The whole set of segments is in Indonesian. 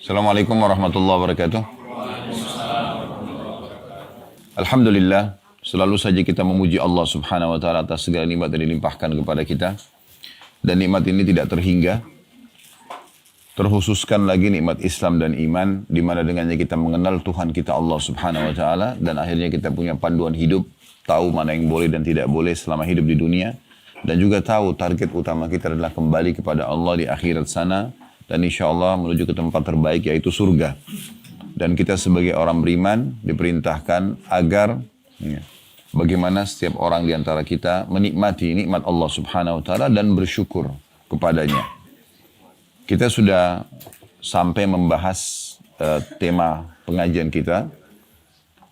Assalamualaikum warahmatullahi wabarakatuh. Alhamdulillah, selalu saja kita memuji Allah subhanahu wa ta'ala atas segala nikmat yang dilimpahkan kepada kita. Dan nikmat ini tidak terhingga. Terkhususkan lagi nikmat Islam dan iman, di mana dengannya kita mengenal Tuhan kita Allah subhanahu wa ta'ala, dan akhirnya kita punya panduan hidup, tahu mana yang boleh dan tidak boleh selama hidup di dunia, dan juga tahu target utama kita adalah kembali kepada Allah di akhirat sana, dan insya Allah menuju ke tempat terbaik yaitu surga. Dan kita sebagai orang beriman diperintahkan agar bagaimana setiap orang di antara kita menikmati nikmat Allah subhanahu wa ta'ala dan bersyukur kepadanya. Kita sudah sampai membahas tema pengajian kita.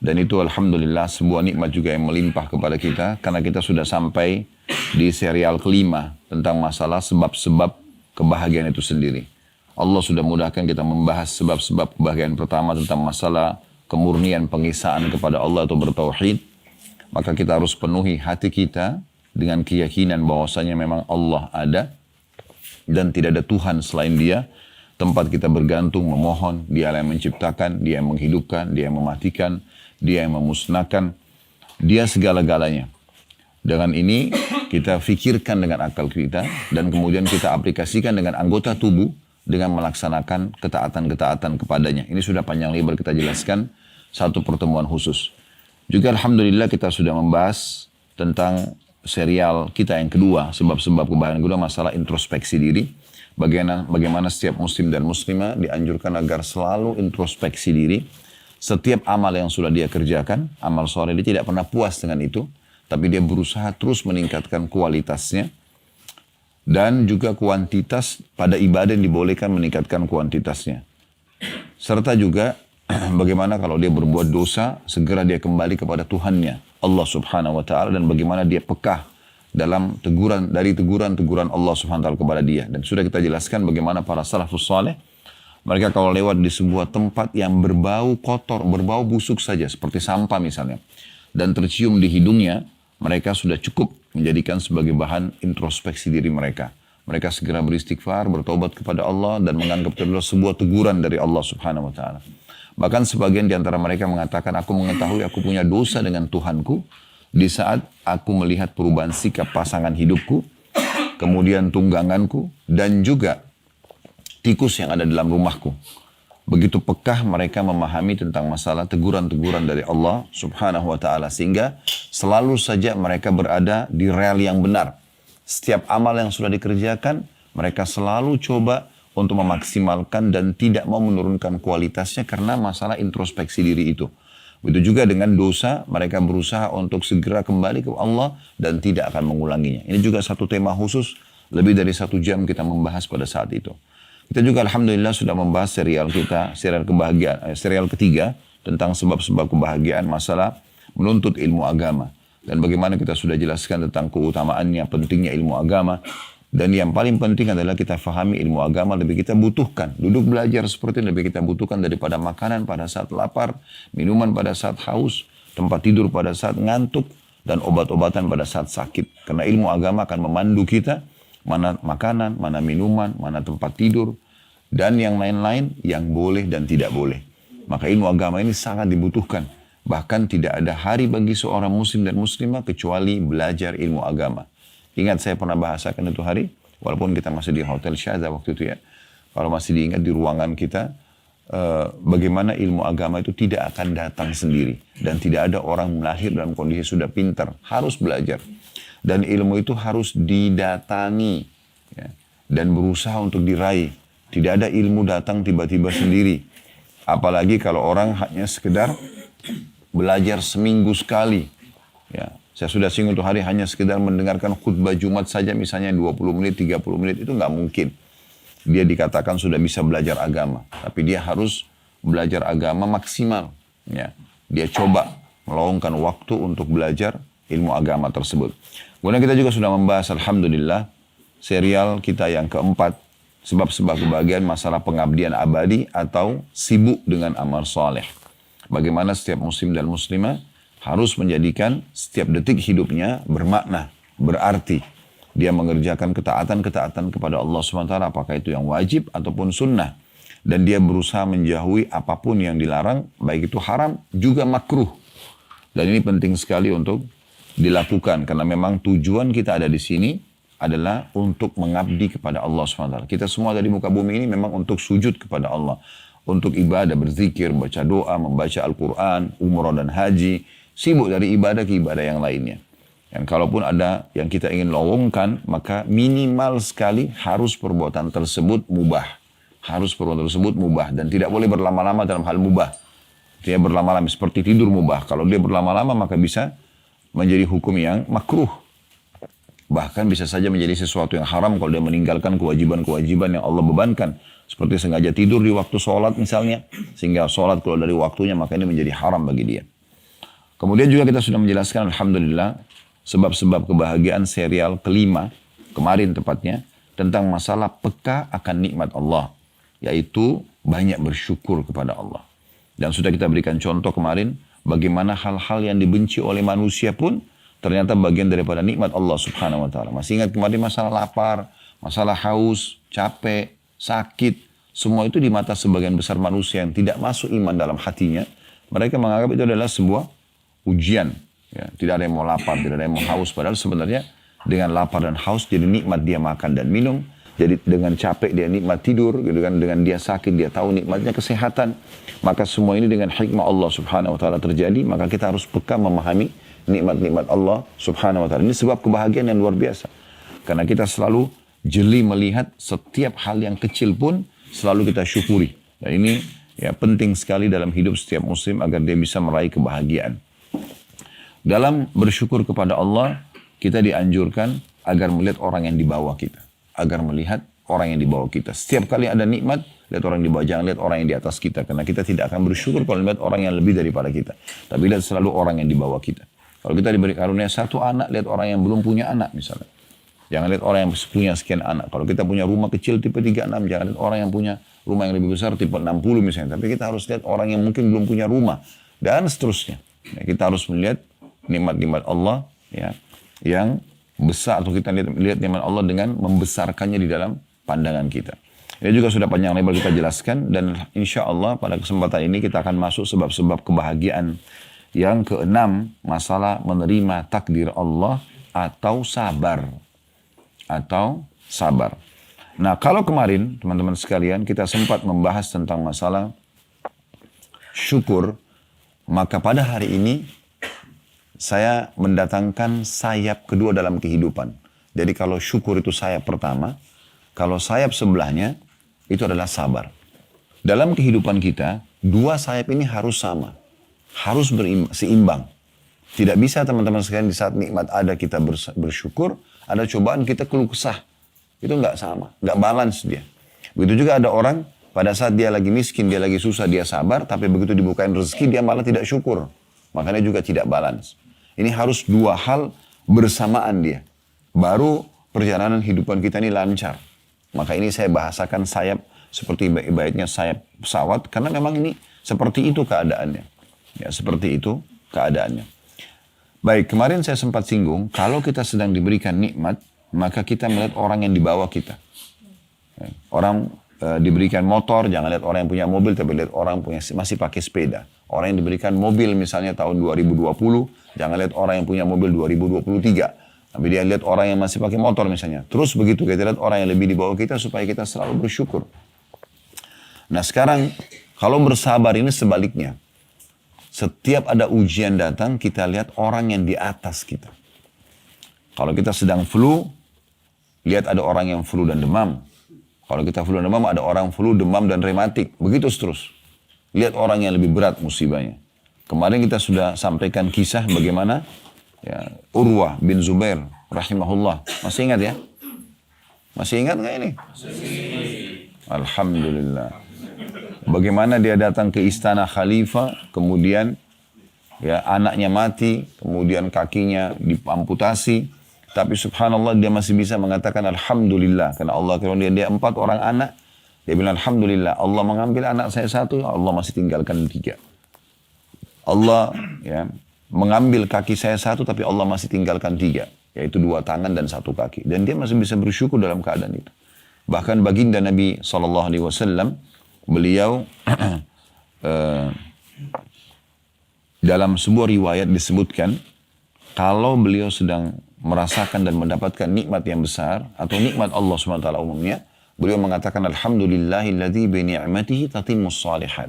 Dan itu alhamdulillah sebuah nikmat juga yang melimpah kepada kita. Karena kita sudah sampai di serial kelima tentang masalah sebab-sebab kebahagiaan itu sendiri. Allah sudah mudahkan kita membahas sebab-sebab kebahagiaan pertama tentang masalah kemurnian pengisaan kepada Allah atau bertauhid. Maka kita harus penuhi hati kita dengan keyakinan bahwasanya memang Allah ada. Dan tidak ada Tuhan selain Dia, tempat kita bergantung, memohon, Dia yang menciptakan, Dia yang menghidupkan, Dia yang mematikan, Dia yang memusnahkan, Dia segala-galanya. Dengan ini kita fikirkan dengan akal kita dan kemudian kita aplikasikan dengan anggota tubuh dengan melaksanakan ketaatan-ketaatan kepadanya. Ini sudah panjang lebar kita jelaskan satu pertemuan khusus. Juga alhamdulillah kita sudah membahas tentang serial kita yang kedua, sebab-sebab kebahagiaan kedua, masalah introspeksi diri. Bagaimana setiap muslim dan muslimah dianjurkan agar selalu introspeksi diri. Setiap amal yang sudah dia kerjakan, amal soleh, dia tidak pernah puas dengan itu. Tapi dia berusaha terus meningkatkan kualitasnya. Dan juga kuantitas pada ibadah yang dibolehkan meningkatkan kuantitasnya. Serta juga bagaimana kalau dia berbuat dosa, segera dia kembali kepada Tuhannya, Allah subhanahu wa ta'ala, dan bagaimana dia pekah dalam teguran-teguran Allah subhanahu wa ta'ala kepada dia. Dan sudah kita jelaskan bagaimana para salafus saleh, mereka kalau lewat di sebuah tempat yang berbau kotor, berbau busuk saja, seperti sampah misalnya, dan tercium di hidungnya, mereka sudah cukup menjadikan sebagai bahan introspeksi diri mereka. Mereka segera beristighfar, bertobat kepada Allah, dan menganggap itu adalah sebuah teguran dari Allah subhanahu wa ta'ala. Bahkan sebagian di antara mereka mengatakan, aku mengetahui aku punya dosa dengan Tuhanku di saat aku melihat perubahan sikap pasangan hidupku, kemudian tungganganku, dan juga tikus yang ada dalam rumahku. Begitu pekah mereka memahami tentang masalah teguran-teguran dari Allah subhanahu wa ta'ala. Sehingga selalu saja mereka berada di rel yang benar. Setiap amal yang sudah dikerjakan, mereka selalu coba untuk memaksimalkan dan tidak mau menurunkan kualitasnya karena masalah introspeksi diri itu. Begitu juga dengan dosa, mereka berusaha untuk segera kembali ke Allah dan tidak akan mengulanginya. Ini juga satu tema khusus, lebih dari 1 jam kita membahas pada saat itu. Kita juga alhamdulillah sudah membahas serial kita, serial ketiga tentang sebab-sebab kebahagiaan masalah menuntut ilmu agama. Dan bagaimana kita sudah jelaskan tentang keutamaannya, pentingnya ilmu agama. Dan yang paling penting adalah kita fahami ilmu agama lebih kita butuhkan. Duduk belajar seperti ini lebih kita butuhkan daripada makanan pada saat lapar, minuman pada saat haus, tempat tidur pada saat ngantuk, dan obat-obatan pada saat sakit. Karena ilmu agama akan memandu kita, mana makanan, mana minuman, mana tempat tidur, dan yang lain-lain yang boleh dan tidak boleh. Maka ilmu agama ini sangat dibutuhkan. Bahkan tidak ada hari bagi seorang muslim dan muslimah kecuali belajar ilmu agama. Ingat saya pernah bahasakan itu hari, walaupun kita masih di Hotel Syaza waktu itu ya. Kalau masih diingat di ruangan kita, bagaimana ilmu agama itu tidak akan datang sendiri. Dan tidak ada orang lahir dalam kondisi sudah pintar. Harus belajar. Dan ilmu itu harus didatangi. Ya, dan berusaha untuk diraih. Tidak ada ilmu datang tiba-tiba sendiri. Apalagi kalau orang hanya sekedar belajar seminggu sekali. Ya, saya sudah singgung itu hari hanya sekedar mendengarkan khutbah Jumat saja misalnya 20 menit, 30 menit. Itu nggak mungkin. Dia dikatakan sudah bisa belajar agama. Tapi dia harus belajar agama maksimal. Ya, dia coba meluangkan waktu untuk belajar ilmu agama tersebut. Kemudian kita juga sudah membahas alhamdulillah serial kita yang keempat, sebab-sebab kebahagiaan masalah pengabdian abadi atau sibuk dengan amal soleh. Bagaimana setiap muslim dan muslimah harus menjadikan setiap detik hidupnya bermakna, berarti. Dia mengerjakan ketaatan-ketaatan kepada Allah SWT, apakah itu yang wajib ataupun sunnah. dan dia berusaha menjauhi apapun yang dilarang, baik itu haram juga makruh. Dan ini penting sekali untuk dilakukan karena memang tujuan kita ada di sini adalah untuk mengabdi kepada Allah SWT. Kita semua dari muka bumi ini memang untuk sujud kepada Allah, untuk ibadah, berzikir, baca doa, membaca Al-Quran, umrah dan haji, sibuk dari ibadah ke ibadah yang lainnya. Dan kalaupun ada yang kita ingin lowongkan, maka minimal sekali harus perbuatan tersebut mubah. Harus perbuatan tersebut mubah dan tidak boleh berlama-lama dalam hal mubah. Dia berlama-lama seperti tidur mubah. Kalau dia berlama-lama maka bisa menjadi hukum yang makruh. Bahkan bisa saja menjadi sesuatu yang haram kalau dia meninggalkan kewajiban-kewajiban yang Allah bebankan. Seperti sengaja tidur di waktu sholat misalnya. Sehingga sholat kalau dari waktunya maka ini menjadi haram bagi dia. Kemudian juga kita sudah menjelaskan Alhamdulillah sebab-sebab kebahagiaan serial kelima, kemarin tepatnya, tentang masalah peka akan nikmat Allah. Yaitu banyak bersyukur kepada Allah. Dan sudah kita berikan contoh kemarin, bagaimana hal-hal yang dibenci oleh manusia pun ternyata bagian daripada nikmat Allah Subhanahu wa Ta'ala. Masih ingat kemarin masalah lapar, masalah haus, capek, sakit, semua itu di mata sebagian besar manusia yang tidak masuk iman dalam hatinya. Mereka menganggap itu adalah sebuah ujian. Ya, tidak ada yang mau lapar, tidak ada yang mau haus. Padahal sebenarnya dengan lapar dan haus jadi nikmat dia makan dan minum. Jadi dengan capek dia nikmat tidur, gitu kan? Dengan dia sakit dia tahu nikmatnya kesehatan. Maka semua ini dengan hikmah Allah Subhanahu wa Ta'ala terjadi. Maka kita harus peka memahami nikmat-nikmat Allah Subhanahu wa Ta'ala. Ini sebab kebahagiaan yang luar biasa. Karena kita selalu jeli melihat setiap hal yang kecil pun selalu kita syukuri. Dan ini ya penting sekali dalam hidup setiap muslim agar dia bisa meraih kebahagiaan. Dalam bersyukur kepada Allah, kita dianjurkan agar melihat orang yang di bawah kita. Agar melihat orang yang di bawah kita. Setiap kali ada nikmat, lihat orang di bawah, jangan lihat orang yang di atas kita. Karena kita tidak akan bersyukur kalau melihat orang yang lebih daripada kita. Tapi lihat selalu orang yang di bawah kita. Kalau kita diberi karunia satu anak, lihat orang yang belum punya anak misalnya. Jangan lihat orang yang punya sekian anak. Kalau kita punya rumah kecil tipe 36, jangan lihat orang yang punya rumah yang lebih besar tipe 60 misalnya. Tapi kita harus lihat orang yang mungkin belum punya rumah. Dan seterusnya. Ya, kita harus melihat nikmat-nikmat Allah ya, yang besar, atau kita lihat nikmat Allah dengan membesarkannya di dalam pandangan kita. Ini juga sudah panjang lebar kita jelaskan, dan insya Allah pada kesempatan ini kita akan masuk sebab-sebab kebahagiaan yang keenam, masalah menerima takdir Allah atau sabar. Atau sabar. Nah, kalau kemarin teman-teman sekalian kita sempat membahas tentang masalah syukur, maka pada hari ini saya mendatangkan sayap kedua dalam kehidupan. Jadi kalau syukur itu sayap pertama, kalau sayap sebelahnya itu adalah sabar. Dalam kehidupan kita, dua sayap ini harus sama. Harus seimbang. Tidak bisa teman-teman sekalian di saat nikmat ada kita bersyukur, ada cobaan kita keluh kesah. Itu nggak sama, nggak balance dia. Begitu juga ada orang pada saat dia lagi miskin, dia lagi susah, dia sabar, tapi begitu dibukain rezeki dia malah tidak syukur. Makanya juga tidak balance. Ini harus dua hal bersamaan dia. Baru perjalanan kehidupan kita ini lancar. Maka ini saya bahasakan sayap seperti ibaratnya sayap pesawat. Karena memang ini seperti itu keadaannya. Ya, seperti itu keadaannya. Baik, kemarin saya sempat singgung. Kalau kita sedang diberikan nikmat, maka kita melihat orang yang di bawah kita. Ya, orang diberikan motor, jangan lihat orang yang punya mobil, tapi lihat orang punya masih pakai sepeda. Orang yang diberikan mobil misalnya tahun 2020, jangan lihat orang yang punya mobil 2023. Tapi dia lihat orang yang masih pakai motor misalnya. Terus begitu kita lihat orang yang lebih di bawah kita supaya kita selalu bersyukur. Nah sekarang kalau bersabar ini sebaliknya. Setiap ada ujian datang kita lihat orang yang di atas kita. Kalau kita sedang flu, lihat ada orang yang flu dan demam. Kalau kita flu dan demam, ada orang flu, demam, dan rematik. Begitu terus. Lihat orang yang lebih berat musibahnya. Kemarin kita sudah sampaikan kisah bagaimana ya, Urwah bin Zubair rahimahullah. Masih ingat ya? Masih ingat nggak ini? Masih. Alhamdulillah. Bagaimana dia datang ke istana khalifah, kemudian ya anaknya mati, kemudian kakinya diamputasi. Tapi subhanallah dia masih bisa mengatakan Alhamdulillah. Karena Allah karuniai dia 4 orang anak. Dia bilang Alhamdulillah. Allah mengambil anak saya 1, Allah masih tinggalkan 3. Allah ya mengambil kaki saya 1, tapi Allah masih tinggalkan 3. Yaitu 2 tangan dan 1 kaki. Dan dia masih bisa bersyukur dalam keadaan itu. Bahkan baginda Nabi SAW beliau dalam sebuah riwayat disebutkan, kalau beliau sedang merasakan dan mendapatkan nikmat yang besar, atau nikmat Allah SWT umumnya, beliau mengatakan, Alhamdulillahilladzi bi ni'matihi tatimmus shalihat.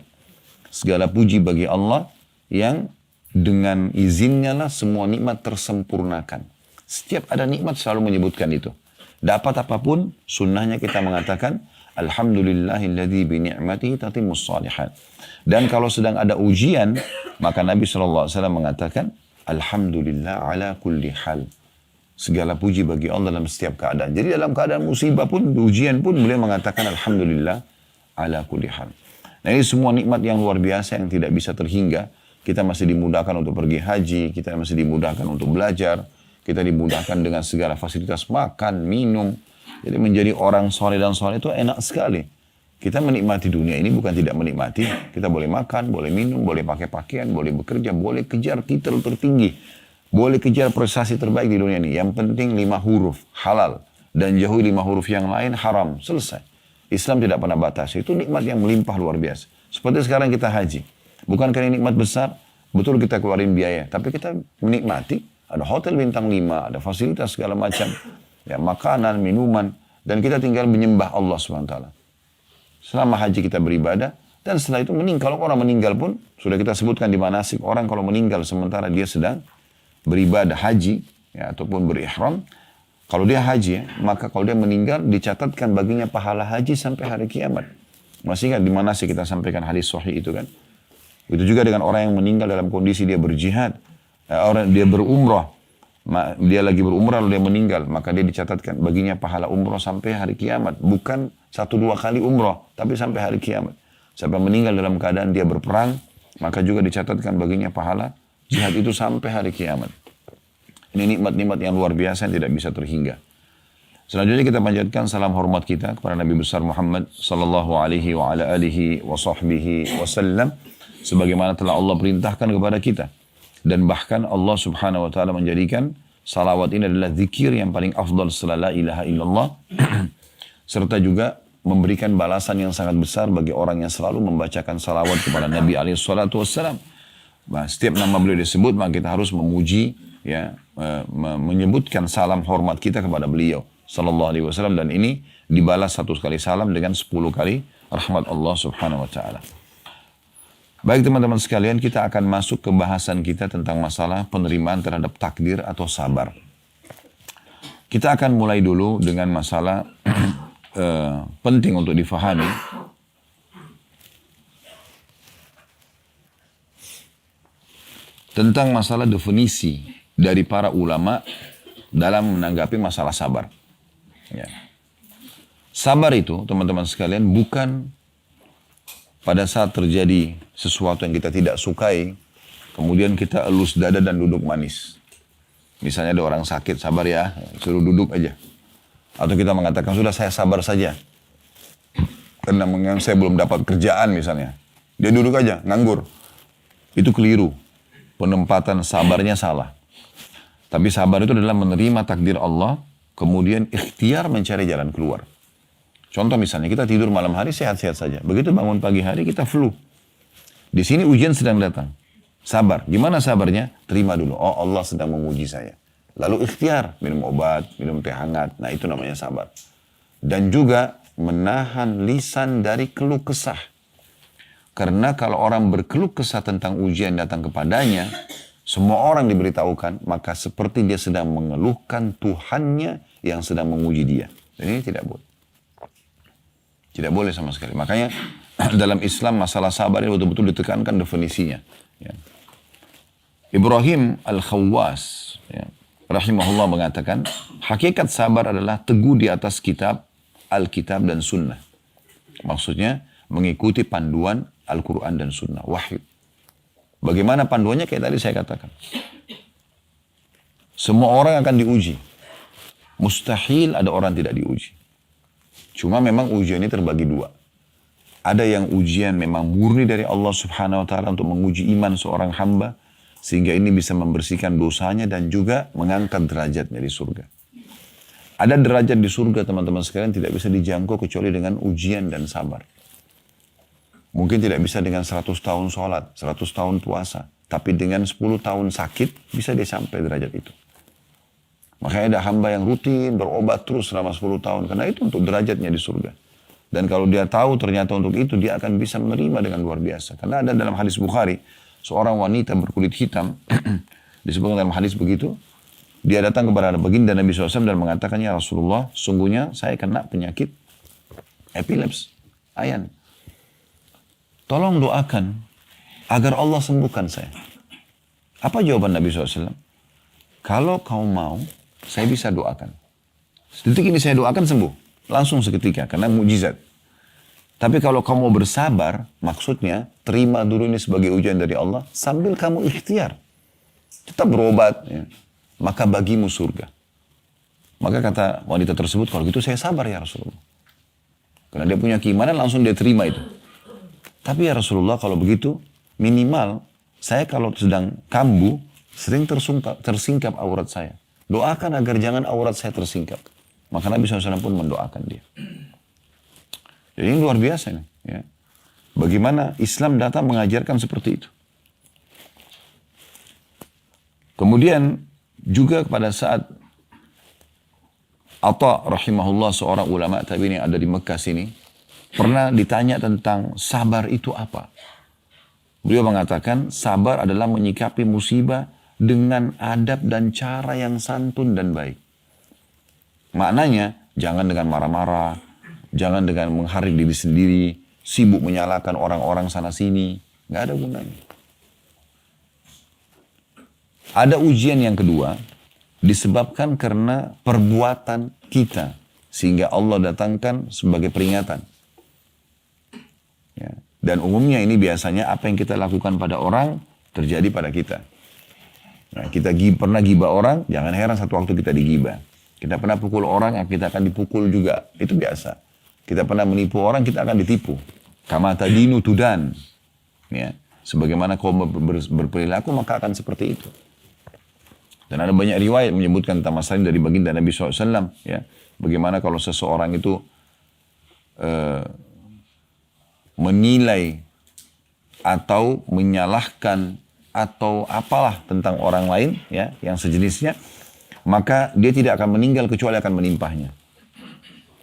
Segala puji bagi Allah yang dengan izinnya lah semua nikmat tersempurnakan. Setiap ada nikmat selalu menyebutkan itu. Dapat apapun, sunnahnya kita mengatakan, Alhamdulillahilladzi bi ni'matihi tatimmus shalihat. Dan kalau sedang ada ujian, maka Nabi SAW mengatakan, Alhamdulillah ala kulli hal. Segala puji bagi Allah dalam setiap keadaan. Jadi dalam keadaan musibah pun, ujian pun, beliau mengatakan Alhamdulillah ala kulli hal. Nah ini semua nikmat yang luar biasa yang tidak bisa terhingga. Kita masih dimudahkan untuk pergi haji, kita masih dimudahkan untuk belajar, kita dimudahkan dengan segala fasilitas makan, minum. Jadi menjadi orang soleh dan soleh itu enak sekali. Kita menikmati dunia ini bukan tidak menikmati. Kita boleh makan, boleh minum, boleh pakai pakaian, boleh bekerja, boleh kejar titel tertinggi. Boleh kejar prestasi terbaik di dunia ini. Yang penting 5 huruf halal. Dan jauhi 5 huruf yang lain haram. Selesai. Islam tidak pernah batasi. Itu nikmat yang melimpah luar biasa. Seperti sekarang kita haji. Bukankah ini nikmat besar? Betul kita keluarin biaya. Tapi kita menikmati. Ada hotel bintang 5. Ada fasilitas segala macam. Ya, makanan, minuman. Dan kita tinggal menyembah Allah SWT. Selama haji kita beribadah. Dan setelah itu meninggal. Kalau orang meninggal pun. Sudah kita sebutkan di manasik. Orang kalau meninggal sementara dia sedang beribadah haji, ya, ataupun berihram, kalau dia haji, ya, maka kalau dia meninggal, dicatatkan baginya pahala haji sampai hari kiamat. Masih ingat di mana sih kita sampaikan hadis sahih itu kan? Itu juga dengan orang yang meninggal dalam kondisi dia berjihad, orang dia berumrah, dia lagi berumrah lalu dia meninggal, maka dia dicatatkan baginya pahala umrah sampai hari kiamat. Bukan 1-2 kali umrah, tapi sampai hari kiamat. Sampai meninggal dalam keadaan dia berperang, maka juga dicatatkan baginya pahala jihad itu sampai hari kiamat. Ini nikmat-nikmat yang luar biasa yang tidak bisa terhingga. Selanjutnya kita panjatkan salam hormat kita kepada Nabi besar Muhammad sallallahu alaihi wa ala alihi wa sahbihi wasallam sebagaimana telah Allah perintahkan kepada kita. Dan bahkan Allah Subhanahu wa taala menjadikan salawat ini adalah zikir yang paling afdal setelah la ilaha illallah serta juga memberikan balasan yang sangat besar bagi orang yang selalu membacakan salawat kepada Nabi alaihi salatu wassalam. Nah, setiap nama beliau disebut, maka kita harus memuji, ya, menyebutkan salam hormat kita kepada beliau sallallahu alaihi wasallam, dan ini dibalas 1 kali salam dengan 10 kali rahmat Allah Subhanahu wa taala. Baik teman-teman sekalian, kita akan masuk ke bahasan kita tentang masalah penerimaan terhadap takdir atau sabar. Kita akan mulai dulu dengan masalah penting untuk difahami. Tentang masalah definisi dari para ulama dalam menanggapi masalah sabar. Ya. Sabar itu, teman-teman sekalian, bukan pada saat terjadi sesuatu yang kita tidak sukai, kemudian kita elus dada dan duduk manis. Misalnya ada orang sakit, sabar ya, suruh duduk aja. Atau kita mengatakan, sudah saya sabar saja. Karena saya belum dapat kerjaan misalnya. Dia duduk aja, nganggur. Itu keliru. Penempatan sabarnya salah. Tapi sabar itu adalah menerima takdir Allah, kemudian ikhtiar mencari jalan keluar. Contoh misalnya, kita tidur malam hari sehat-sehat saja. Begitu bangun pagi hari, kita flu. Di sini ujian sedang datang. Sabar. Gimana sabarnya? Terima dulu. Oh, Allah sedang menguji saya. Lalu ikhtiar, minum obat, minum teh hangat. Nah, itu namanya sabar. Dan juga menahan lisan dari keluh kesah. Karena kalau orang berkeluh kesah tentang ujian datang kepadanya, semua orang diberitahukan, maka seperti dia sedang mengeluhkan Tuhannya yang sedang menguji dia. Dan ini tidak boleh. Tidak boleh sama sekali. Makanya dalam Islam masalah sabar ini betul-betul ditekankan definisinya. Ya. Ibrahim Al-Khawwas, ya, rahimahullah mengatakan, hakikat sabar adalah teguh di atas kitab, Alkitab dan Sunnah. Maksudnya mengikuti panduan Al-Quran dan Sunnah, wahyu. Bagaimana panduannya? Kayak tadi saya katakan. Semua orang akan diuji. Mustahil ada orang tidak diuji. Cuma memang ujian ini terbagi 2. Ada yang ujian memang murni dari Allah Subhanahu wa taala untuk menguji iman seorang hamba sehingga ini bisa membersihkan dosanya dan juga mengangkat derajatnya di surga. Ada derajat di surga teman-teman sekalian tidak bisa dijangkau kecuali dengan ujian dan sabar. Mungkin tidak bisa dengan 100 tahun sholat, 100 tahun puasa. Tapi dengan 10 tahun sakit, bisa dia sampai derajat itu. Makanya ada hamba yang rutin berobat terus selama 10 tahun. Karena itu untuk derajatnya di surga. Dan kalau dia tahu ternyata untuk itu, dia akan bisa menerima dengan luar biasa. Karena ada dalam hadis Bukhari, seorang wanita berkulit hitam, disebutkan dalam hadis begitu, dia datang kepada baginda Nabi SAW dan mengatakan, ya Rasulullah, sungguhnya saya kena penyakit epilepsi, ayan. Tolong doakan agar Allah sembuhkan saya. Apa jawaban Nabi SAW? Kalau kau mau, saya bisa doakan. Detik ini saya doakan sembuh. Langsung seketika, karena mukjizat. Tapi kalau kamu bersabar, maksudnya terima dulu ini sebagai ujian dari Allah, sambil kamu ikhtiar. Tetap berobat, ya. Maka bagimu surga. Maka kata wanita tersebut, kalau gitu saya sabar ya Rasulullah. Karena dia punya keimanan, langsung dia terima itu. Tapi ya Rasulullah, kalau begitu, minimal saya kalau sedang kambuh, sering tersingkap aurat saya. Doakan agar jangan aurat saya tersingkap. Maka Nabi SAW pun mendoakan dia. Jadi ini luar biasa nih. Ya. Bagaimana Islam datang mengajarkan seperti itu. Kemudian juga pada saat Atta rahimahullah, seorang ulama tabi'in yang ada di Mekah sini, pernah ditanya tentang sabar itu apa. Beliau mengatakan sabar adalah menyikapi musibah dengan adab dan cara yang santun dan baik. Maknanya, jangan dengan marah-marah, jangan dengan mengharik diri sendiri, sibuk menyalahkan orang-orang sana-sini. Nggak ada gunanya. Ada ujian yang kedua, disebabkan karena perbuatan kita. Sehingga Allah datangkan sebagai peringatan. Ya. Dan umumnya ini biasanya apa yang kita lakukan pada orang, terjadi pada kita. Nah, kita pernah gibah orang, jangan heran satu waktu kita digibah. Kita pernah pukul orang, kita akan dipukul juga. Itu biasa. Kita pernah menipu orang, kita akan ditipu. Kama tadinu tudan. Ya. Sebagaimana kau berperilaku, maka akan seperti itu. Dan ada banyak riwayat menyebutkan tentang masalah dari baginda Nabi SAW. Ya. Bagaimana kalau seseorang itu menilai atau menyalahkan atau apalah tentang orang lain, ya, yang sejenisnya, maka dia tidak akan meninggal kecuali akan menimpahnya.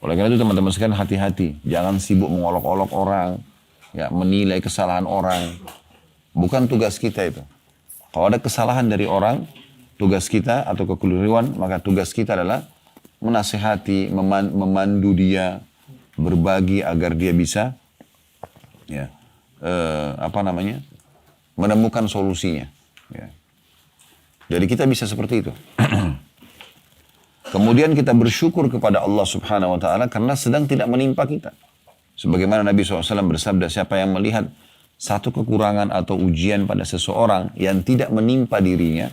Oleh karena itu teman-teman sekalian, hati-hati. Jangan sibuk mengolok-olok orang, ya, menilai kesalahan orang. Bukan tugas kita itu. Kalau ada kesalahan dari orang, tugas kita atau kekeliruan, maka tugas kita adalah menasihati, memandu dia, berbagi agar dia bisa, ya, menemukan solusinya. Ya. Jadi kita bisa seperti itu. Kemudian kita bersyukur kepada Allah Subhanahu wa Ta'ala karena sedang tidak menimpa kita. Sebagaimana Nabi SAW bersabda, siapa yang melihat satu kekurangan atau ujian pada seseorang yang tidak menimpa dirinya,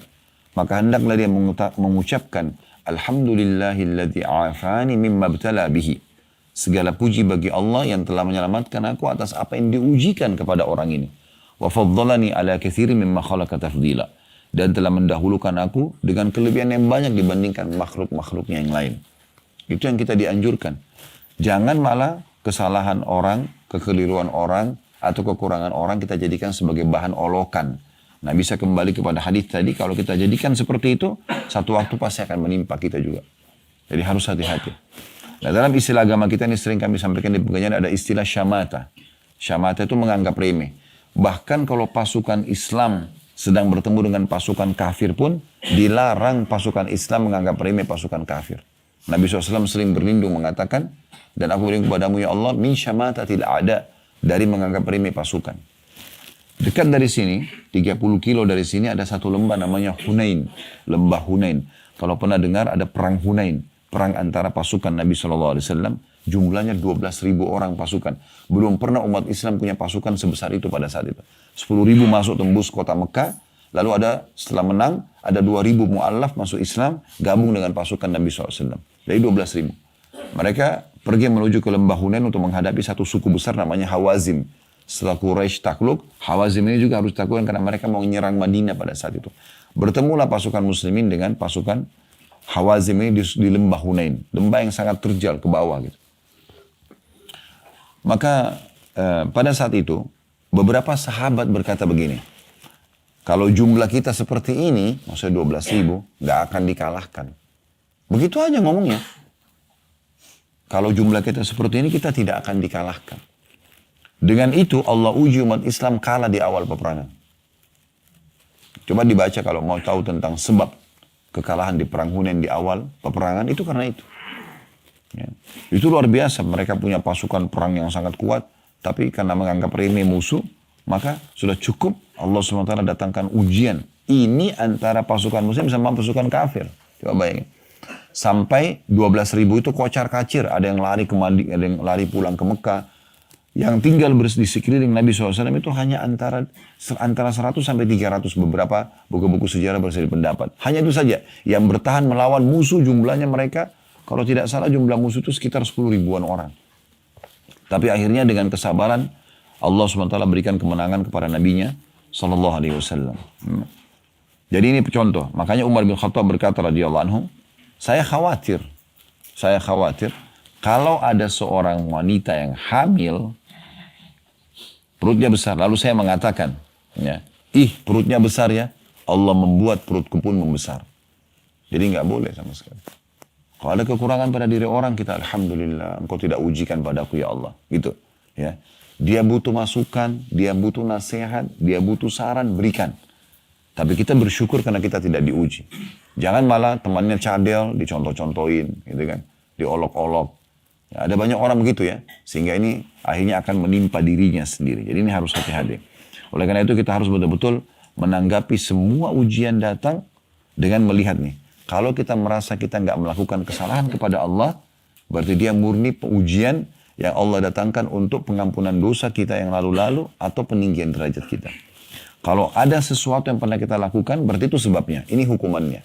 maka hendaklah dia mengucapkan, Alhamdulillahilladzi afani mimma btala bihi. Segala puji bagi Allah yang telah menyelamatkan aku atas apa yang diujikan kepada orang ini. Wa faddalani ala katsirin mimma khalaqa tafdila. Dan telah mendahulukan aku dengan kelebihan yang banyak dibandingkan makhluk-makhluknya yang lain. Itu yang kita dianjurkan. Jangan malah kesalahan orang, kekeliruan orang, atau kekurangan orang kita jadikan sebagai bahan olokan. Nah, bisa kembali kepada hadis tadi, kalau kita jadikan seperti itu, satu waktu pasti akan menimpa kita juga. Jadi harus hati-hati. Nah, dalam istilah agama kita ini sering kami sampaikan di pengajian, ada istilah syamata. Syamata itu menganggap remeh. Bahkan kalau pasukan Islam sedang bertemu dengan pasukan kafir pun, dilarang pasukan Islam menganggap remeh pasukan kafir. Nabi SAW sering berlindung mengatakan, dan aku berlindung kepadamu ya Allah, min syamata tidak ada, dari menganggap remeh pasukan. Dekat dari sini, 30 kilo dari sini ada satu lembah namanya Hunain. Lembah Hunain. Kalau pernah dengar ada perang Hunain. Perang antara pasukan Nabi SAW. Jumlahnya 12.000 orang pasukan. Belum pernah umat Islam punya pasukan sebesar itu pada saat itu. 10.000 masuk tembus kota Mekah. Lalu ada setelah menang, ada 2.000 mu'allaf masuk Islam. Gabung dengan pasukan Nabi SAW. Dari 12.000. Mereka pergi menuju ke lembah Hunain untuk menghadapi satu suku besar namanya Hawazim. Setelah Quraisy takluk, Hawazim ini juga harus ditaklukkan karena mereka mau menyerang Madinah pada saat itu. Bertemulah pasukan muslimin dengan pasukan Hawazim ini di lembah Hunain. Lembah yang sangat terjal ke bawah gitu. Maka pada saat itu Beberapa sahabat berkata begini, kalau jumlah kita seperti ini, maksudnya 12.000, nggak akan dikalahkan. Begitu aja ngomongnya. Kalau jumlah kita seperti ini, kita tidak akan dikalahkan. Dengan itu Allah uji umat Islam kalah di awal peperangan. Coba dibaca kalau mau tahu tentang sebab kekalahan di perang Hunain di awal peperangan, itu karena itu. Ya. Itu luar biasa, mereka punya pasukan perang yang sangat kuat, tapi karena menganggap remeh musuh, maka sudah cukup Allah SWT datangkan ujian. Ini antara pasukan muslim sama pasukan kafir. Coba bayangin. Sampai 12.000 itu kocar-kacir. Ada yang lari ke Madinah, ada yang lari pulang ke Mekah. Yang tinggal di sekeliling Nabi SAW itu hanya antara 100 sampai 300. Beberapa buku-buku sejarah berseri pendapat. Hanya itu saja. Yang bertahan melawan musuh jumlahnya mereka, kalau tidak salah jumlah musuh itu sekitar 10 ribuan orang. Tapi akhirnya dengan kesabaran, Allah SWT berikan kemenangan kepada Nabi-Nya SAW. Jadi ini contoh. Makanya Umar bin Khattab berkata radhiyallahu anhu, saya khawatir kalau ada seorang wanita yang hamil, perutnya besar, lalu saya mengatakan, ya, perutnya besar ya, Allah membuat perutku pun membesar. Jadi nggak boleh sama sekali. Kalau ada kekurangan pada diri orang, kita alhamdulillah, engkau tidak ujikan padaku ya Allah, gitu. Ya, dia butuh masukan, dia butuh nasihat, dia butuh saran, berikan. Tapi kita bersyukur karena kita tidak diuji. Jangan malah temannya cadel, dicontoh-contohin, gitu kan. Diolok-olok. Ya, ada banyak orang begitu ya. Sehingga ini akhirnya akan menimpa dirinya sendiri. Jadi ini harus hati-hati. Oleh karena itu kita harus betul-betul menanggapi semua ujian datang dengan melihat nih. Kalau kita merasa kita nggak melakukan kesalahan kepada Allah, berarti dia murni ujian yang Allah datangkan untuk pengampunan dosa kita yang lalu-lalu atau peninggian derajat kita. Kalau ada sesuatu yang pernah kita lakukan, berarti itu sebabnya. Ini hukumannya.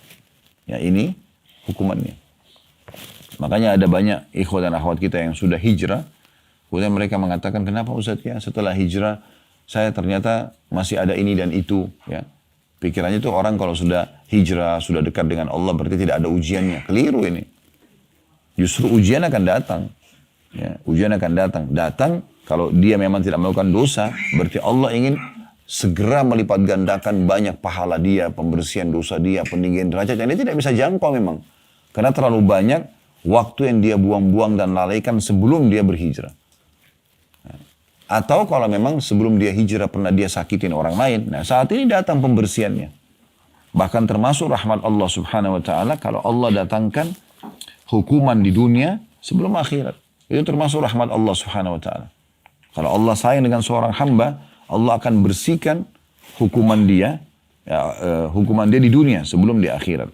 Ya, ini hukumannya. Makanya ada banyak ikhwah dan akhwat kita yang sudah hijrah. Kemudian mereka mengatakan, kenapa Ustaz ya setelah hijrah, saya ternyata masih ada ini dan itu. Ya. Pikirannya itu orang kalau sudah hijrah, sudah dekat dengan Allah, berarti tidak ada ujiannya. Keliru ini. Justru ujian akan datang. Ya, ujian akan datang. Datang kalau dia memang tidak melakukan dosa, berarti Allah ingin segera melipat gandakan banyak pahala dia, pembersihan dosa dia, peninggian derajat yang dia tidak bisa jangkau memang. Karena terlalu banyak waktu yang dia buang-buang dan lalaikan sebelum dia berhijrah. Atau kalau memang sebelum dia hijrah pernah dia sakitin orang lain, nah saat ini datang pembersihannya. Bahkan termasuk rahmat Allah Subhanahu wa Ta'ala kalau Allah datangkan hukuman di dunia sebelum akhirat. Itu termasuk rahmat Allah Subhanahu wa Ta'ala. Kalau Allah sayang dengan seorang hamba, Allah akan bersihkan hukuman dia, hukuman dia di dunia sebelum di akhirat.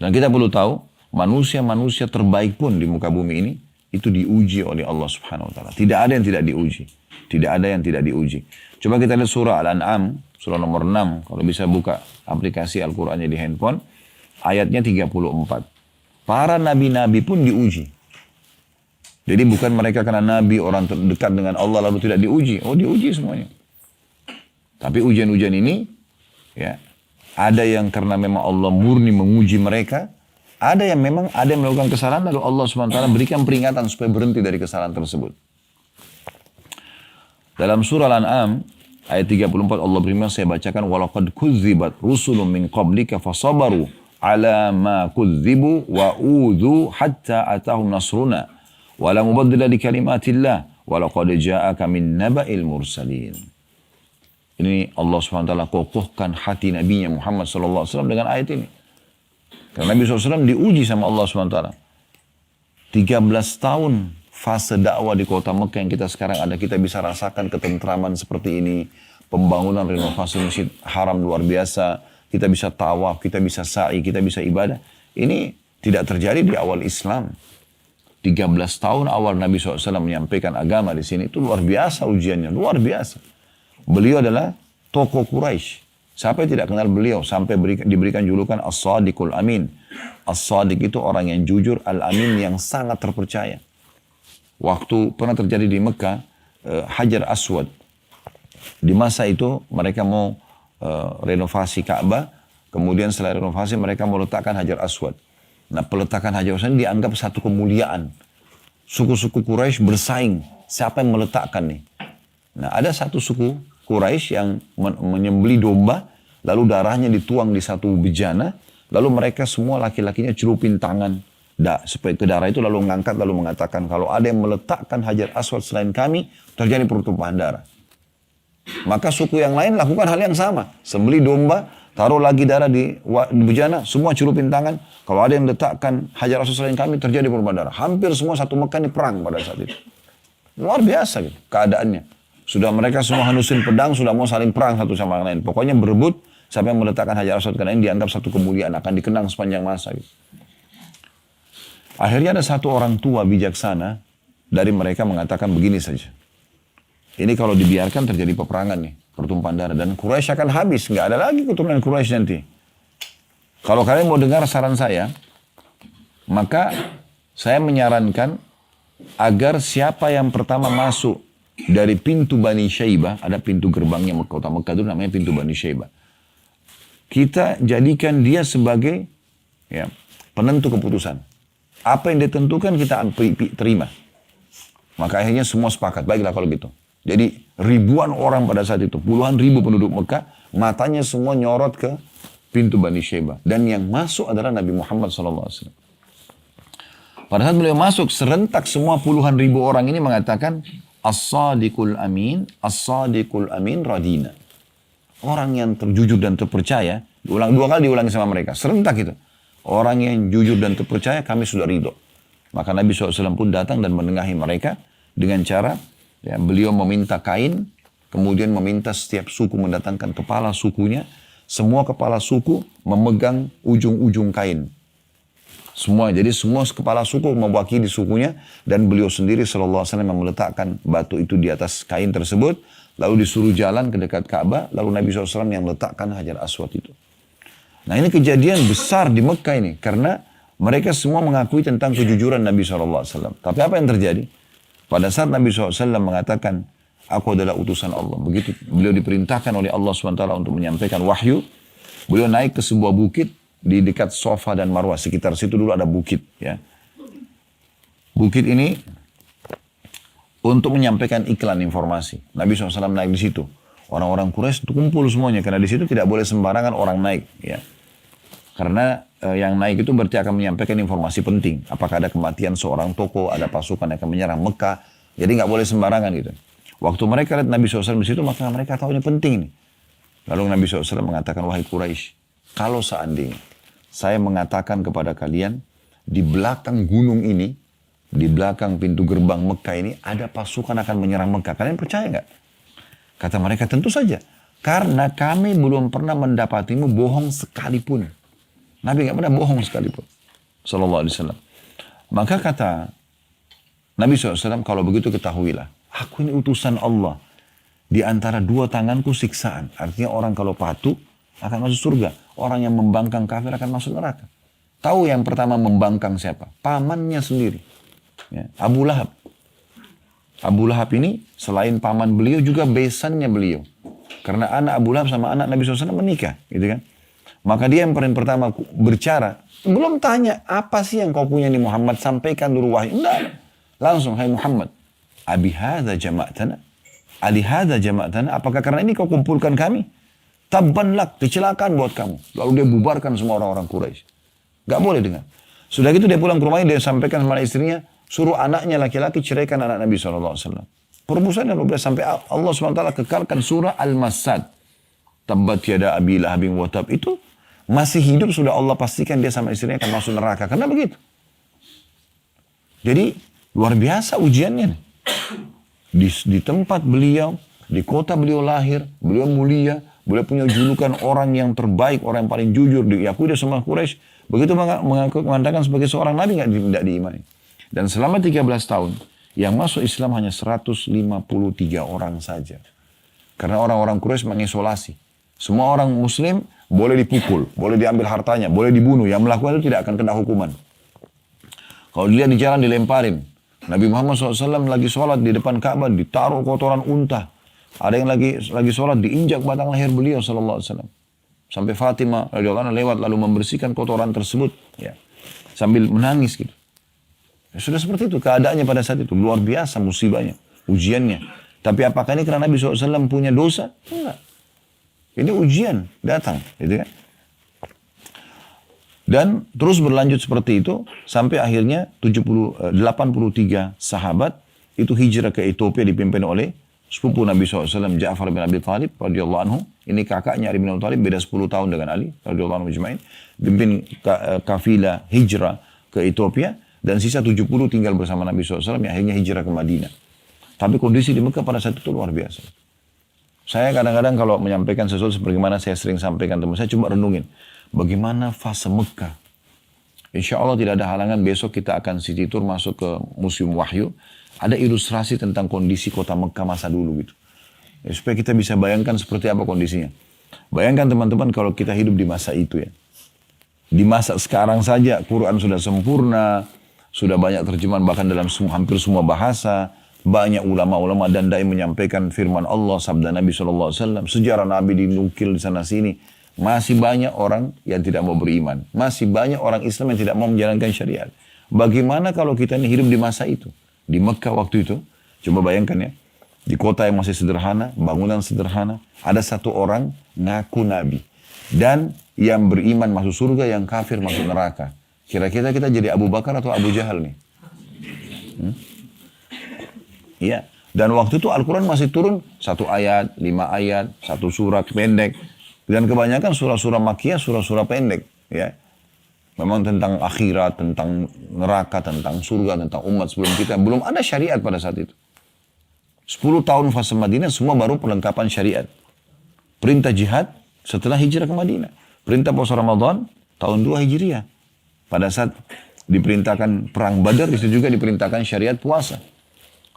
Dan kita perlu tahu, manusia-manusia terbaik pun di muka bumi ini, itu diuji oleh Allah Subhanahu wa Ta'ala. Tidak ada yang tidak diuji. Tidak ada yang tidak diuji. Coba kita lihat surah Al-An'am, surah nomor 6. Kalau bisa buka aplikasi Al-Qur'annya di handphone, ayatnya 34. Para nabi-nabi pun diuji. Jadi bukan mereka karena nabi, orang terdekat dengan Allah lalu tidak diuji. Oh, diuji semuanya. Tapi ujian-ujian ini, ya, ada yang karena memang Allah murni menguji mereka, ada yang memang ada yang melakukan kesalahan lalu Allah SWT berikan peringatan supaya berhenti dari kesalahan tersebut. Dalam surah Al-An'am ayat 34 Allah berfirman, saya bacakan, walaqad kudzibat rusulun min qablika fasabaru ala ma kudzibu wa udzu hatta atahum nasruna. Wala mubaddila li kalimatillah walaqad ja'aka min naba'il mursalin. Ini Allah SWT kokohkan hati Nabi-Nya Muhammad SAW dengan ayat ini. Karena Nabi SAW diuji sama Allah SWT. 13 tahun fase dakwah di kota Mekah yang kita sekarang ada, kita bisa rasakan ketentraman seperti ini. Pembangunan renovasi masjid haram luar biasa. Kita bisa tawaf, kita bisa sa'i, kita bisa ibadah. Ini tidak terjadi di awal Islam. 13 tahun awal Nabi SAW menyampaikan agama di sini, itu luar biasa ujiannya, luar biasa. Beliau adalah tokoh Quraisy. Siapa yang tidak kenal beliau sampai diberikan julukan As-Sadiqul Amin. As-Sadiq itu orang yang jujur, Al-Amin yang sangat terpercaya. Waktu pernah terjadi di Mekah, Hajar Aswad. Di masa itu mereka mau renovasi Ka'bah, kemudian setelah renovasi mereka mau letakkan Hajar Aswad. Nah, peletakan Hajar Aswad ini dianggap satu kemuliaan. Suku-suku Quraisy bersaing, siapa yang meletakkan nih? Nah, ada satu suku Quraisy yang menyembeli domba, lalu darahnya dituang di satu bejana, lalu mereka semua laki-lakinya celupin tangan supaya ke darah itu, lalu mengangkat, lalu mengatakan, kalau ada yang meletakkan Hajar Aswad selain kami, terjadi pertumpahan darah. Maka suku yang lain lakukan hal yang sama. Sembeli domba, taruh lagi darah di bejana, semua celupin tangan. Kalau ada yang letakkan Hajar Aswad selain kami, terjadi pertumpahan darah. Hampir semua satu Mekah ini perang pada saat itu. Luar biasa gitu keadaannya. Sudah mereka semua hanusin pedang, sudah mau saling perang satu sama lain. Pokoknya berebut sampai meletakkan Hajar Aswad, karena ini dianggap satu kemuliaan, akan dikenang sepanjang masa gitu. Akhirnya ada satu orang tua bijaksana dari mereka mengatakan begini saja. Ini kalau dibiarkan terjadi peperangan nih, pertumpahan darah. Dan Quraisy akan habis, nggak ada lagi keturunan Quraisy nanti. Kalau kalian mau dengar saran saya, maka saya menyarankan agar siapa yang pertama masuk dari pintu Bani Syaibah, ada pintu gerbangnya kota Mekah itu namanya pintu Bani Syaibah. Kita jadikan dia sebagai penentu keputusan. Apa yang ditentukan kita terima. Maka akhirnya semua sepakat, baiklah kalau gitu. Jadi ribuan orang pada saat itu, puluhan ribu penduduk Mekah, matanya semua nyorot ke pintu Bani Syaibah. Dan yang masuk adalah Nabi Muhammad SAW. Pada saat beliau masuk, serentak semua puluhan ribu orang ini mengatakan, As-sadiqul amin, as-sadiqul amin radina. Orang yang terjujur dan terpercaya, dua kali diulangi sama mereka, serentak itu. Orang yang jujur dan terpercaya, kami sudah ridho. Maka Nabi SAW pun datang dan menengahi mereka dengan cara, beliau meminta kain, kemudian meminta setiap suku mendatangkan kepala sukunya. Semua kepala suku memegang ujung-ujung kain. Jadi semua kepala suku mewakili sukunya, dan beliau sendiri SAW yang meletakkan batu itu di atas kain tersebut, lalu disuruh jalan ke dekat Ka'bah, lalu Nabi SAW yang letakkan Hajar Aswad itu. Nah, ini kejadian besar di Mekah ini, karena mereka semua mengakui tentang kejujuran Nabi SAW. Tapi apa yang terjadi? Pada saat Nabi SAW mengatakan, aku adalah utusan Allah. Begitu beliau diperintahkan oleh Allah SWT untuk menyampaikan wahyu, beliau naik ke sebuah bukit di dekat Safa dan Marwah. Sekitar situ dulu ada bukit. Ya. Bukit ini untuk menyampaikan iklan informasi. Nabi SAW naik di situ. Orang-orang Quraisy kumpul semuanya, karena di situ tidak boleh sembarangan orang naik. Ya. Karena yang naik itu berarti akan menyampaikan informasi penting. Apakah ada kematian seorang tokoh, ada pasukan yang akan menyerang Mekah. Jadi nggak boleh sembarangan gitu. Waktu mereka lihat Nabi SAW di situ, maka mereka tahu ini penting nih. Lalu Nabi SAW mengatakan, wahai Quraisy, kalau seandainya saya mengatakan kepada kalian, di belakang gunung ini, di belakang pintu gerbang Mekah ini, ada pasukan akan menyerang Mekah. Kalian percaya nggak? Kata mereka, tentu saja. Karena kami belum pernah mendapatimu bohong sekalipun. Nabi nggak pernah bohong sekalipun. Sallallahu alaihi wasallam. Maka kata Nabi SAW, kalau begitu ketahuilah, aku ini utusan Allah. Di antara dua tanganku siksaan. Artinya orang kalau patuh akan masuk surga. Orang yang membangkang kafir akan masuk neraka. Tahu yang pertama membangkang siapa? Pamannya sendiri. Ya, Abu Lahab. Abu Lahab ini selain paman beliau juga besannya beliau. Karena anak Abu Lahab sama anak Nabi SAW menikah. Gitu kan? Maka dia yang paling pertama berbicara. Belum tanya, apa sih yang kau punya nih Muhammad? Sampaikan dulu wahyu. Enggak. Langsung, hai Muhammad. Abi hadha jama'tana. Ali hadha jama'tana. Apakah karena ini kau kumpulkan kami? Tabban lak, kecelakaan buat kamu. Lalu dia bubarkan semua orang-orang Quraisy. Gak boleh dengar. Sudah gitu dia pulang ke rumahnya, dia sampaikan sama istrinya, suruh anaknya laki-laki ceraikan anak Nabi SAW. Permusuhan yang luar biasa, sampai Allah SWT kekalkan surah Al-Masad. Tabbat yada abi lahabin wa tab. Itu masih hidup, sudah Allah pastikan dia sama istrinya akan masuk neraka. Karena begitu. Jadi luar biasa ujiannya nih. Di tempat beliau, di kota beliau lahir, beliau mulia, beliau punya julukan orang yang terbaik, orang yang paling jujur, diakui oleh semua Quraisy. Begitu mengatakan sebagai seorang nabi tidak diimani. Dan selama 13 tahun, yang masuk Islam hanya 153 orang saja. Karena orang-orang Quraisy mengisolasi. Semua orang Muslim boleh dipukul, boleh diambil hartanya, boleh dibunuh. Yang melakukan itu tidak akan kena hukuman. Kalau dilihat di jalan dilemparin. Nabi Muhammad SAW lagi sholat di depan Ka'bah, ditaruh kotoran unta. Ada yang lagi sholat, diinjak batang leher beliau SAW. Sampai Fatimah radhiyallahu anha lewat lalu membersihkan kotoran tersebut. Ya. Sambil menangis gitu. Ya, sudah seperti itu keadaannya pada saat itu. Luar biasa musibahnya, ujiannya. Tapi apakah ini karena Nabi SAW punya dosa? Enggak. Ini ujian datang, gitu kan? Dan terus berlanjut seperti itu sampai akhirnya 83 sahabat itu hijrah ke Ethiopia dipimpin oleh sepupu Nabi SAW Ja'far bin Abi Thalib radhiyallahu anhu. Ini kakaknya Ali bin Abi Thalib, beda 10 tahun dengan Ali radhiyallahu anhu majma'in. Pimpin kafilah hijrah ke Ethiopia dan sisa 70 tinggal bersama Nabi SAW yang akhirnya hijrah ke Madinah. Tapi kondisi di Mekah pada saat itu luar biasa. Saya kadang-kadang kalau menyampaikan sesuatu sebagaimana saya sering sampaikan teman saya, coba renungin. Bagaimana fase Mekah? Insya Allah tidak ada halangan besok kita akan city tour masuk ke Museum Wahyu. Ada ilustrasi tentang kondisi kota Mekah masa dulu gitu. Ya, supaya kita bisa bayangkan seperti apa kondisinya. Bayangkan teman-teman kalau kita hidup di masa itu ya. Di masa sekarang saja Quran sudah sempurna. Sudah banyak terjemahan bahkan dalam hampir semua bahasa. Banyak ulama-ulama dan dai menyampaikan firman Allah, sabda Nabi SAW. Sejarah Nabi dinukil di sana sini. Masih banyak orang yang tidak mau beriman. Masih banyak orang Islam yang tidak mau menjalankan syariat. Bagaimana kalau kita ini hidup di masa itu? Di Mekah waktu itu. Coba bayangkan ya. Di kota yang masih sederhana, bangunan sederhana. Ada satu orang ngaku Nabi. Dan yang beriman masuk surga, yang kafir masuk neraka. Kira-kira kita jadi Abu Bakar atau Abu Jahal nih? Iya. Dan waktu itu Al-Quran masih turun 1 ayat, 5 ayat, 1 surat pendek. Dan kebanyakan surah-surah Makkiyah, surah-surah pendek. Ya. Memang tentang akhirat, tentang neraka, tentang surga, tentang umat sebelum kita. Belum ada syariat pada saat itu. 10 tahun fase Madinah semua baru perlengkapan syariat. Perintah jihad setelah hijrah ke Madinah. Perintah puasa Ramadan tahun 2 Hijriah. Pada saat diperintahkan perang Badar, itu juga diperintahkan syariat puasa.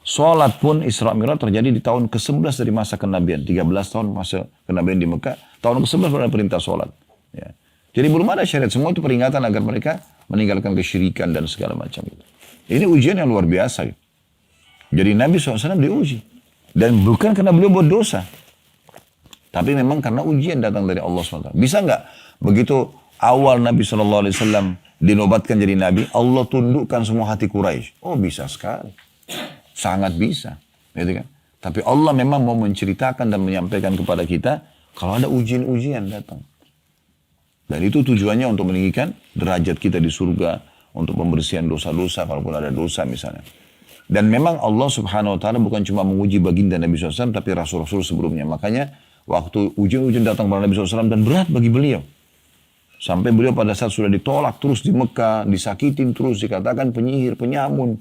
Salat pun Isra Mi'raj terjadi di tahun ke-11 dari masa kenabian. 13 tahun masa kenabian di Mekah. Tahun ke-11 baru ada perintah salat. Ya. Jadi belum ada syariat. Semua itu peringatan agar mereka meninggalkan kesyirikan dan segala macam itu. Ini ujian yang luar biasa. Gitu. Jadi Nabi SAW diuji. Dan bukan karena beliau buat dosa. Tapi memang karena ujian datang dari Allah SWT. Bisa nggak begitu awal Nabi SAW dinobatkan jadi Nabi, Allah tundukkan semua hati Quraisy? Oh bisa sekali. Sangat bisa, gitu kan? Tapi Allah memang mau menceritakan dan menyampaikan kepada kita kalau ada ujian-ujian datang. Dan itu tujuannya untuk meninggikan derajat kita di surga, untuk pembersihan dosa-dosa, kalaupun ada dosa misalnya. Dan memang Allah Subhanahu Wa Taala bukan cuma menguji baginda Nabi SAW, tapi Rasul-Rasul sebelumnya. Makanya waktu ujian-ujian datang kepada Nabi SAW dan berat bagi beliau. Sampai beliau pada saat sudah ditolak terus di Mekah, disakitin terus, dikatakan penyihir, penyamun.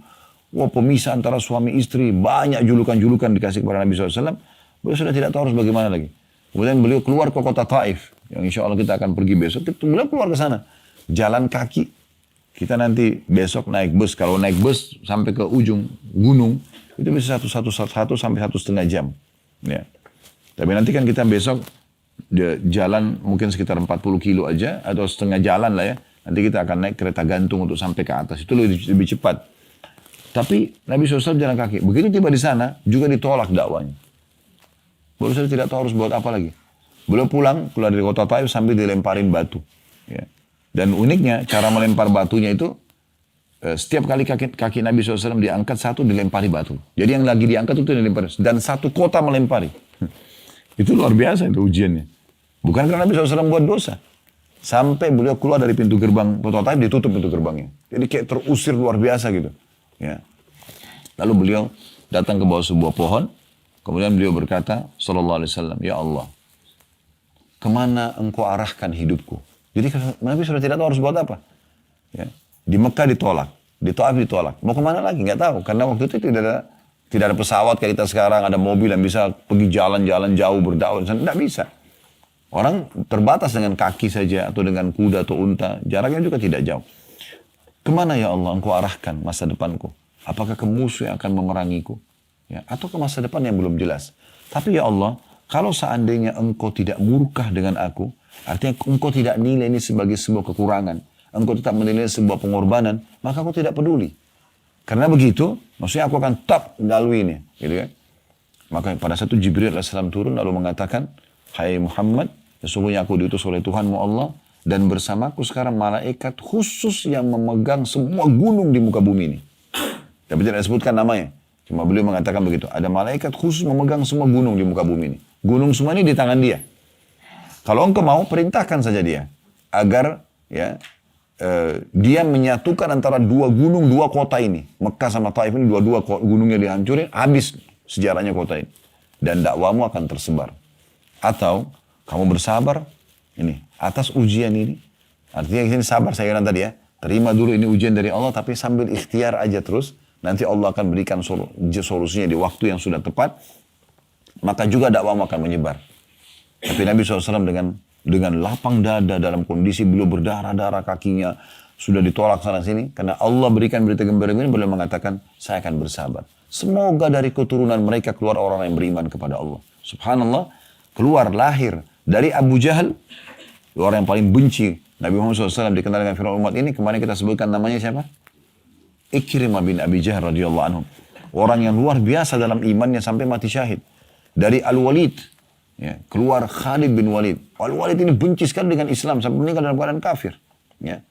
Wah, pemisah antara suami istri, banyak julukan-julukan dikasih kepada Nabi SAW. Beliau sudah tidak tahu harus bagaimana lagi. Kemudian beliau keluar ke kota Taif, yang insya Allah kita akan pergi besok. Beliau keluar ke sana, jalan kaki. Kita nanti besok naik bus. Kalau naik bus sampai ke ujung gunung, itu bisa satu sampai 1,5 jam. Ya. Tapi nanti kan kita besok jalan mungkin sekitar 40 kilo aja, atau setengah jalan lah ya. Nanti kita akan naik kereta gantung untuk sampai ke atas. Itu lebih cepat. Tapi Nabi SAW jalan kaki. Begitu tiba di sana, juga ditolak dakwanya. Beliau SAW tidak tahu harus buat apa lagi. Beliau pulang dari kota Taif sambil dilemparin batu. Ya. Dan uniknya, cara melempar batunya itu, setiap kali kaki Nabi SAW diangkat, satu dilempari batu. Jadi yang lagi diangkat itu dilempari. Dan satu kota melempari. Itu luar biasa itu ujiannya. Bukan karena Nabi SAW buat dosa. Sampai beliau keluar dari pintu gerbang kota Taif, ditutup pintu gerbangnya. Jadi kayak terusir luar biasa gitu. Ya. Lalu beliau datang ke bawah sebuah pohon, kemudian beliau berkata, sallallahu alaihi wasallam, ya Allah, kemana engkau arahkan hidupku? Jadi Nabi sudah tidak tahu harus buat apa. Ya. Di Mekah ditolak, di Taif ditolak. Mau kemana lagi? Nggak tahu, karena waktu itu tidak ada pesawat kayak kita sekarang, ada mobil yang bisa pergi jalan-jalan jauh berdakwah. Tidak bisa. Orang terbatas dengan kaki saja atau dengan kuda atau unta, jaraknya juga tidak jauh. Kemana ya Allah engkau arahkan masa depanku? Apakah ke musuh yang akan memerangiku? Ya, atau ke masa depan yang belum jelas? Tapi ya Allah, kalau seandainya engkau tidak murkah dengan aku, artinya engkau tidak nilai ini sebagai sebuah kekurangan, engkau tetap menilai sebuah pengorbanan, maka aku tidak peduli. Karena begitu, maksudnya aku akan tetap melalui ini. Gitu kan? Maka pada satu Jibril AS turun lalu mengatakan, hai Muhammad, sesungguhnya aku diutus oleh Tuhanmu Allah, dan bersamaku sekarang malaikat khusus yang memegang semua gunung di muka bumi ini. Tapi tidak disebutkan namanya. Cuma beliau mengatakan begitu. Ada malaikat khusus memegang semua gunung di muka bumi ini. Gunung semua ini di tangan dia. Kalau engkau mau, perintahkan saja dia. Agar dia menyatukan antara dua gunung, dua kota ini. Mekah sama Taif ini dua-dua gunungnya dihancurin. Habis sejarahnya kota ini. Dan dakwamu akan tersebar. Atau kamu bersabar ini atas ujian ini. Artinya ini sabar saya kira tadi ya. Terima dulu ini ujian dari Allah tapi sambil ikhtiar aja terus. Nanti Allah akan berikan solusinya di waktu yang sudah tepat. Maka juga dakwamu akan menyebar. Tapi Nabi SAW dengan lapang dada dalam kondisi beliau berdarah-darah kakinya. Sudah ditolak sana sini. Karena Allah berikan berita gembira ini beliau mengatakan saya akan bersabar. Semoga dari keturunan mereka keluar orang yang beriman kepada Allah. Subhanallah. Keluar lahir dari Abu Jahal. Orang yang paling benci. Nabi Muhammad SAW dikenal dengan firman umat ini. Kemarin kita sebutkan namanya siapa? Ikrimah bin Abi Jahal radhiyallahu anhu. Orang yang luar biasa dalam imannya sampai mati syahid. Dari Al-Walid. Ya, keluar Khalid bin Walid. Al-Walid ini benci sekali dengan Islam. Sampai meninggal dalam keadaan kafir. Ya.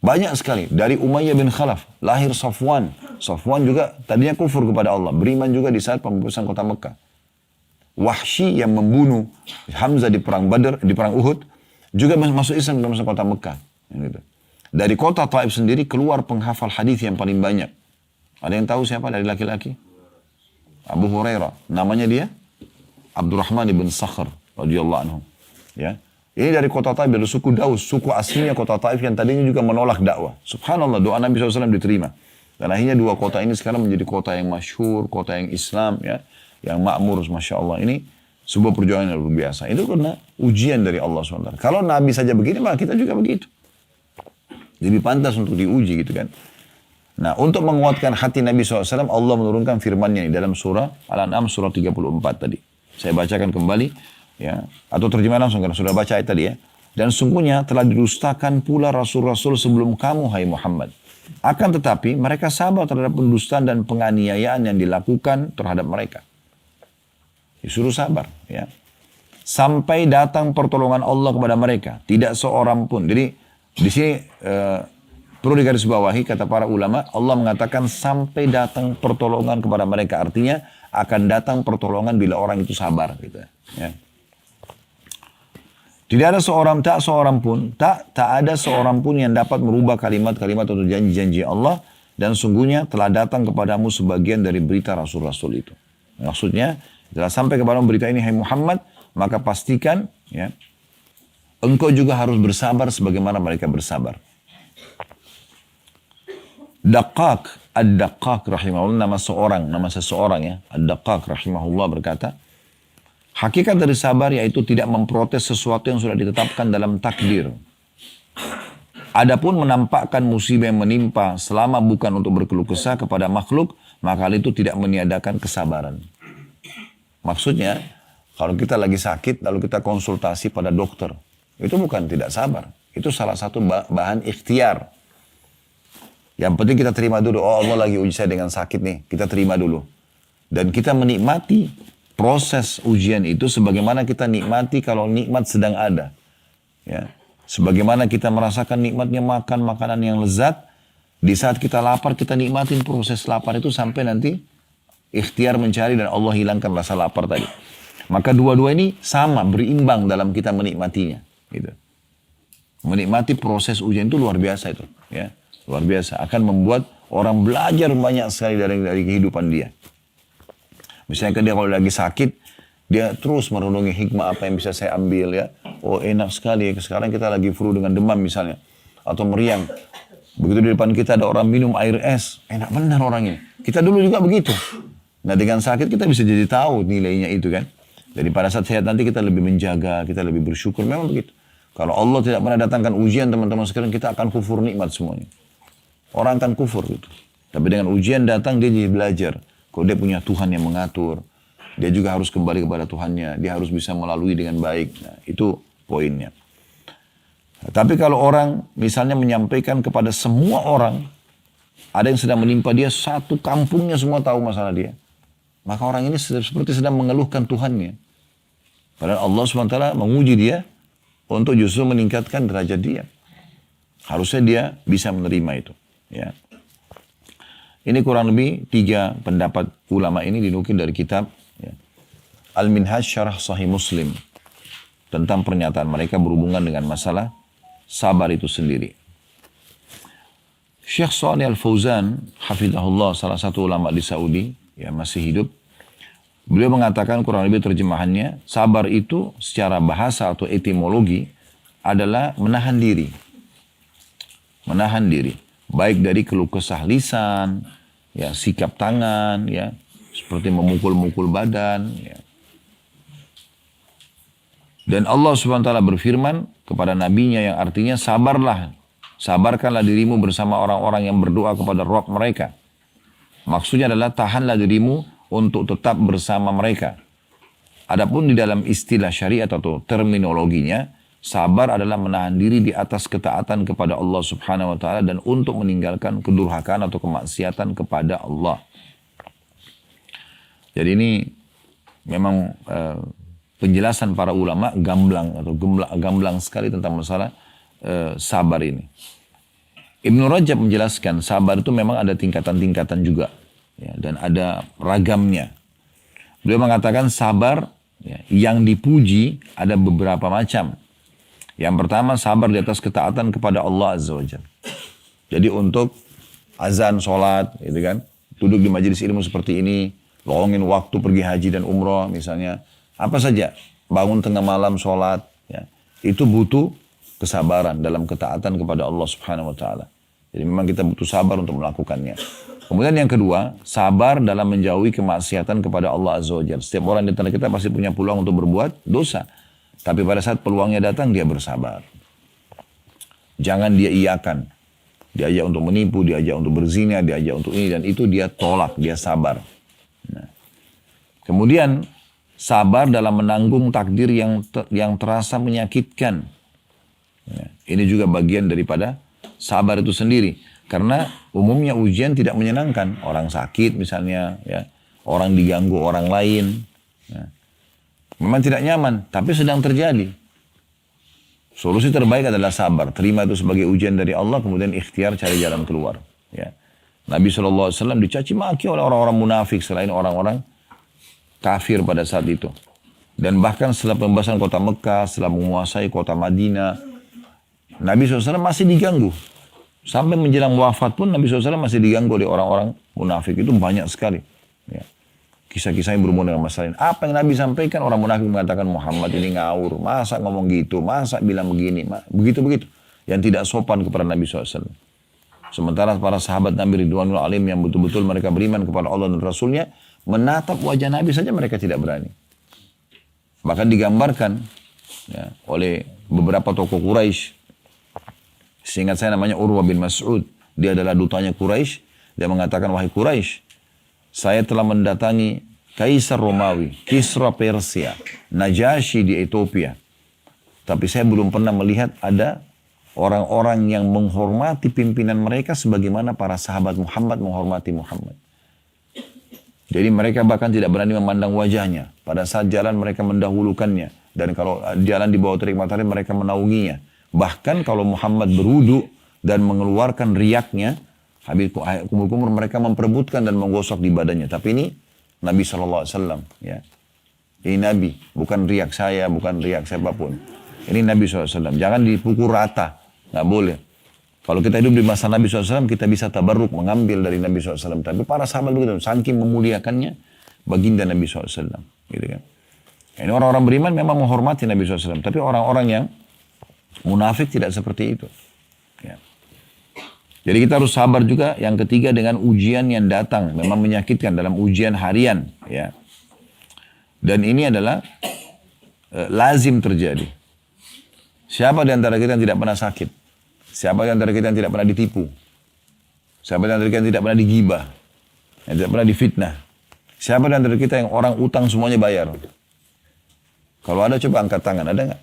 Banyak sekali. Dari Umayyah bin Khalaf. Lahir Safwan. Safwan juga tadinya kufur kepada Allah. Beriman juga di saat pembebasan kota Mekah. Wahsy yang membunuh Hamzah di perang Badar, di perang Uhud. Juga masuk Islam dalam kota Mekah. Gitu. Dari kota Taif sendiri keluar penghafal hadis yang paling banyak. Ada yang tahu siapa dari laki-laki? Abu Hurairah. Namanya dia Abdurrahman ibn Sakhr radhiyallahu anhu. Ya. Ini dari kota Taif, dari suku Daus, suku aslinya kota Taif yang tadinya juga menolak dakwah. Subhanallah, doa Nabi SAW diterima. Dan akhirnya dua kota ini sekarang menjadi kota yang masyhur, kota yang Islam, ya, yang makmur, Masya Allah. Ini sebuah perjuangan yang luar biasa. Itu karena ujian dari Allah SWT. Kalau Nabi saja begini, maka kita juga begitu. Lebih pantas untuk diuji gitu kan. Nah, untuk menguatkan hati Nabi SAW, Allah menurunkan firman-Nya dalam surah Al-An'am surah 34 tadi. Saya bacakan kembali, ya, atau terjemah langsung karena sudah baca ayat tadi ya. Dan sungguhnya telah didustakan pula rasul-rasul sebelum kamu, hai Muhammad. Akan tetapi mereka sabar terhadap pendustaan dan penganiayaan yang dilakukan terhadap mereka. Disuruh sabar, ya. Sampai datang pertolongan Allah kepada mereka. Tidak seorang pun. Jadi di sini perlu digarisbawahi kata para ulama, Allah mengatakan sampai datang pertolongan kepada mereka. Artinya akan datang pertolongan bila orang itu sabar, gitu ya. Tidak ada seorang pun yang dapat merubah kalimat-kalimat atau janji-janji Allah, dan sungguhnya telah datang kepadamu sebagian dari berita rasul-rasul itu. Maksudnya, setelah sampai kepadamu berita ini, hai Muhammad, maka pastikan, ya, engkau juga harus bersabar sebagaimana mereka bersabar. Daqqaq, Ad-Daqqaq rahimahullah, nama seseorang ya, Ad-Daqqaq rahimahullah berkata, hakikat dari sabar yaitu tidak memprotes sesuatu yang sudah ditetapkan dalam takdir. Adapun menampakkan musibah yang menimpa selama bukan untuk berkeluh kesah kepada makhluk, maka hal itu tidak meniadakan kesabaran. Maksudnya, kalau kita lagi sakit lalu kita konsultasi pada dokter, itu bukan tidak sabar. Itu salah satu bahan ikhtiar. Yang penting kita terima dulu. Oh, Allah lagi uji saya dengan sakit nih. Kita terima dulu. Dan kita menikmati proses ujian itu sebagaimana kita nikmati kalau nikmat sedang ada. Ya. Sebagaimana kita merasakan nikmatnya makan makanan yang lezat. Di saat kita lapar, kita nikmatin proses lapar itu sampai nanti ikhtiar mencari dan Allah hilangkan rasa lapar tadi. Maka dua-dua ini sama, berimbang dalam kita menikmatinya. Gitu. Menikmati proses ujian itu luar biasa itu. Ya. Luar biasa. Akan membuat orang belajar banyak sekali dari kehidupan dia. Misalnya dia kalau lagi sakit, dia terus merenungi hikmah apa yang bisa saya ambil ya. Oh enak sekali ya. Sekarang kita lagi flu dengan demam misalnya. Atau meriang. Begitu di depan kita ada orang minum air es. Enak benar orangnya. Kita dulu juga begitu. Nah dengan sakit kita bisa jadi tahu nilainya itu kan. Jadi pada saat sehat nanti kita lebih menjaga, kita lebih bersyukur. Memang begitu. Kalau Allah tidak pernah datangkan ujian teman-teman sekalian, kita akan kufur nikmat semuanya. Orang akan kufur gitu. Tapi dengan ujian datang dia jadi belajar. Kalau dia punya Tuhan yang mengatur, dia juga harus kembali kepada Tuhannya. Dia harus bisa melalui dengan baik. Nah, itu poinnya. Nah, tapi kalau orang misalnya menyampaikan kepada semua orang, ada yang sedang menimpa dia, satu kampungnya semua tahu masalah dia. Maka orang ini seperti sedang mengeluhkan Tuhannya. Padahal Allah SWT menguji dia untuk justru meningkatkan derajat dia. Harusnya dia bisa menerima itu. Ya. Ini kurang lebih 3 pendapat ulama ini dinukil dari kitab ya, Al-Minhaj Syarah Sahih Muslim. Tentang pernyataan mereka berhubungan dengan masalah sabar itu sendiri. Syekh Shalih Al-Fauzan, hafizahullah, salah satu ulama di Saudi, ya masih hidup. Beliau mengatakan kurang lebih terjemahannya, sabar itu secara bahasa atau etimologi adalah menahan diri. Menahan diri. Baik dari keluh kesah lisan, ya, sikap tangan, ya, seperti memukul-mukul badan. Ya. Dan Allah SWT berfirman kepada nabinya yang artinya sabarlah. Sabarkanlah dirimu bersama orang-orang yang berdoa kepada Rabb mereka. Maksudnya adalah tahanlah dirimu untuk tetap bersama mereka. Adapun di dalam istilah syariat atau terminologinya, sabar adalah menahan diri di atas ketaatan kepada Allah Subhanahu wa taala dan untuk meninggalkan kedurhakaan atau kemaksiatan kepada Allah. Jadi ini memang penjelasan para ulama gamblang atau gamblang sekali tentang masalah sabar ini. Ibnu Rajab menjelaskan sabar itu memang ada tingkatan-tingkatan juga, ya, dan ada ragamnya. Beliau mengatakan sabar ya, yang dipuji ada beberapa macam. Yang pertama sabar di atas ketaatan kepada Allah Azza wa Jalla. Jadi untuk azan, sholat, gitu kan, duduk di majelis ilmu seperti ini, lowongin waktu pergi haji dan umroh misalnya, apa saja, bangun tengah malam sholat, ya, itu butuh kesabaran dalam ketaatan kepada Allah Subhanahu wa taala. Jadi memang kita butuh sabar untuk melakukannya. Kemudian yang kedua, sabar dalam menjauhi kemaksiatan kepada Allah Azza wa Jalla. Setiap orang di antara kita pasti punya peluang untuk berbuat dosa. Tapi pada saat peluangnya datang, dia bersabar. Jangan dia iakan. Diajak untuk menipu, diajak untuk berzina, diajak untuk ini dan itu, dia tolak, dia sabar. Nah. Kemudian, sabar dalam menanggung takdir yang terasa menyakitkan. Ya, ini juga bagian daripada sabar itu sendiri. Karena umumnya ujian tidak menyenangkan. Orang sakit misalnya, ya, orang diganggu orang lain. Ya. Memang tidak nyaman, tapi sedang terjadi. Solusi terbaik adalah sabar. Terima itu sebagai ujian dari Allah, kemudian ikhtiar cari jalan keluar. Ya. Nabi SAW dicaci maki oleh orang-orang munafik selain orang-orang kafir pada saat itu. Dan bahkan setelah pembebasan kota Mekah, setelah menguasai kota Madinah, Nabi SAW masih diganggu. Sampai menjelang wafat pun Nabi SAW masih diganggu oleh orang-orang munafik. Itu banyak sekali. Ya. Kisah-kisah yang berhubungan dengan masalah ini. Apa yang Nabi sampaikan, orang munafik mengatakan Muhammad ini ngawur. Masa ngomong gitu, masa bilang begini. Begitu-begitu. Yang tidak sopan kepada Nabi SAW. Sementara para sahabat Nabi Ridwanul Alim yang betul-betul mereka beriman kepada Allah dan Rasulnya, menatap wajah Nabi saja mereka tidak berani. Bahkan digambarkan ya, oleh beberapa tokoh Quraisy. Seingat saya namanya Urwah bin Mas'ud. Dia adalah dutanya Quraisy. Dia mengatakan, wahai Quraisy, saya telah mendatangi Kaisar Romawi, Kisra Persia, Najasyi di Ethiopia. Tapi saya belum pernah melihat ada orang-orang yang menghormati pimpinan mereka sebagaimana para sahabat Muhammad menghormati Muhammad. Jadi mereka bahkan tidak berani memandang wajahnya. Pada saat jalan mereka mendahulukannya. Dan kalau jalan di bawah terik matahari mereka menaunginya. Bahkan kalau Muhammad berwudu dan mengeluarkan riaknya, habis kumur-kumur mereka memperebutkan dan menggosok di badannya. Tapi ini Nabi SAW. Ya. Ini Nabi, bukan riak saya, bukan riak siapapun. Ini Nabi SAW. Jangan dipukul rata. Nggak boleh. Kalau kita hidup di masa Nabi SAW, kita bisa tabarruk mengambil dari Nabi SAW. Tapi para sahabat begitu, saking memuliakannya baginda Nabi SAW. Gitu kan. Ini orang-orang beriman memang menghormati Nabi SAW. Tapi orang-orang yang munafik tidak seperti itu. Ya. Jadi kita harus sabar juga. Yang ketiga dengan ujian yang datang. Memang menyakitkan dalam ujian harian. Ya. Dan ini adalah lazim terjadi. Siapa di antara kita yang tidak pernah sakit? Siapa di antara kita yang tidak pernah ditipu? Siapa di antara kita yang tidak pernah digibah? Yang tidak pernah difitnah? Siapa di antara kita yang orang utang semuanya bayar? Kalau ada coba angkat tangan, ada nggak?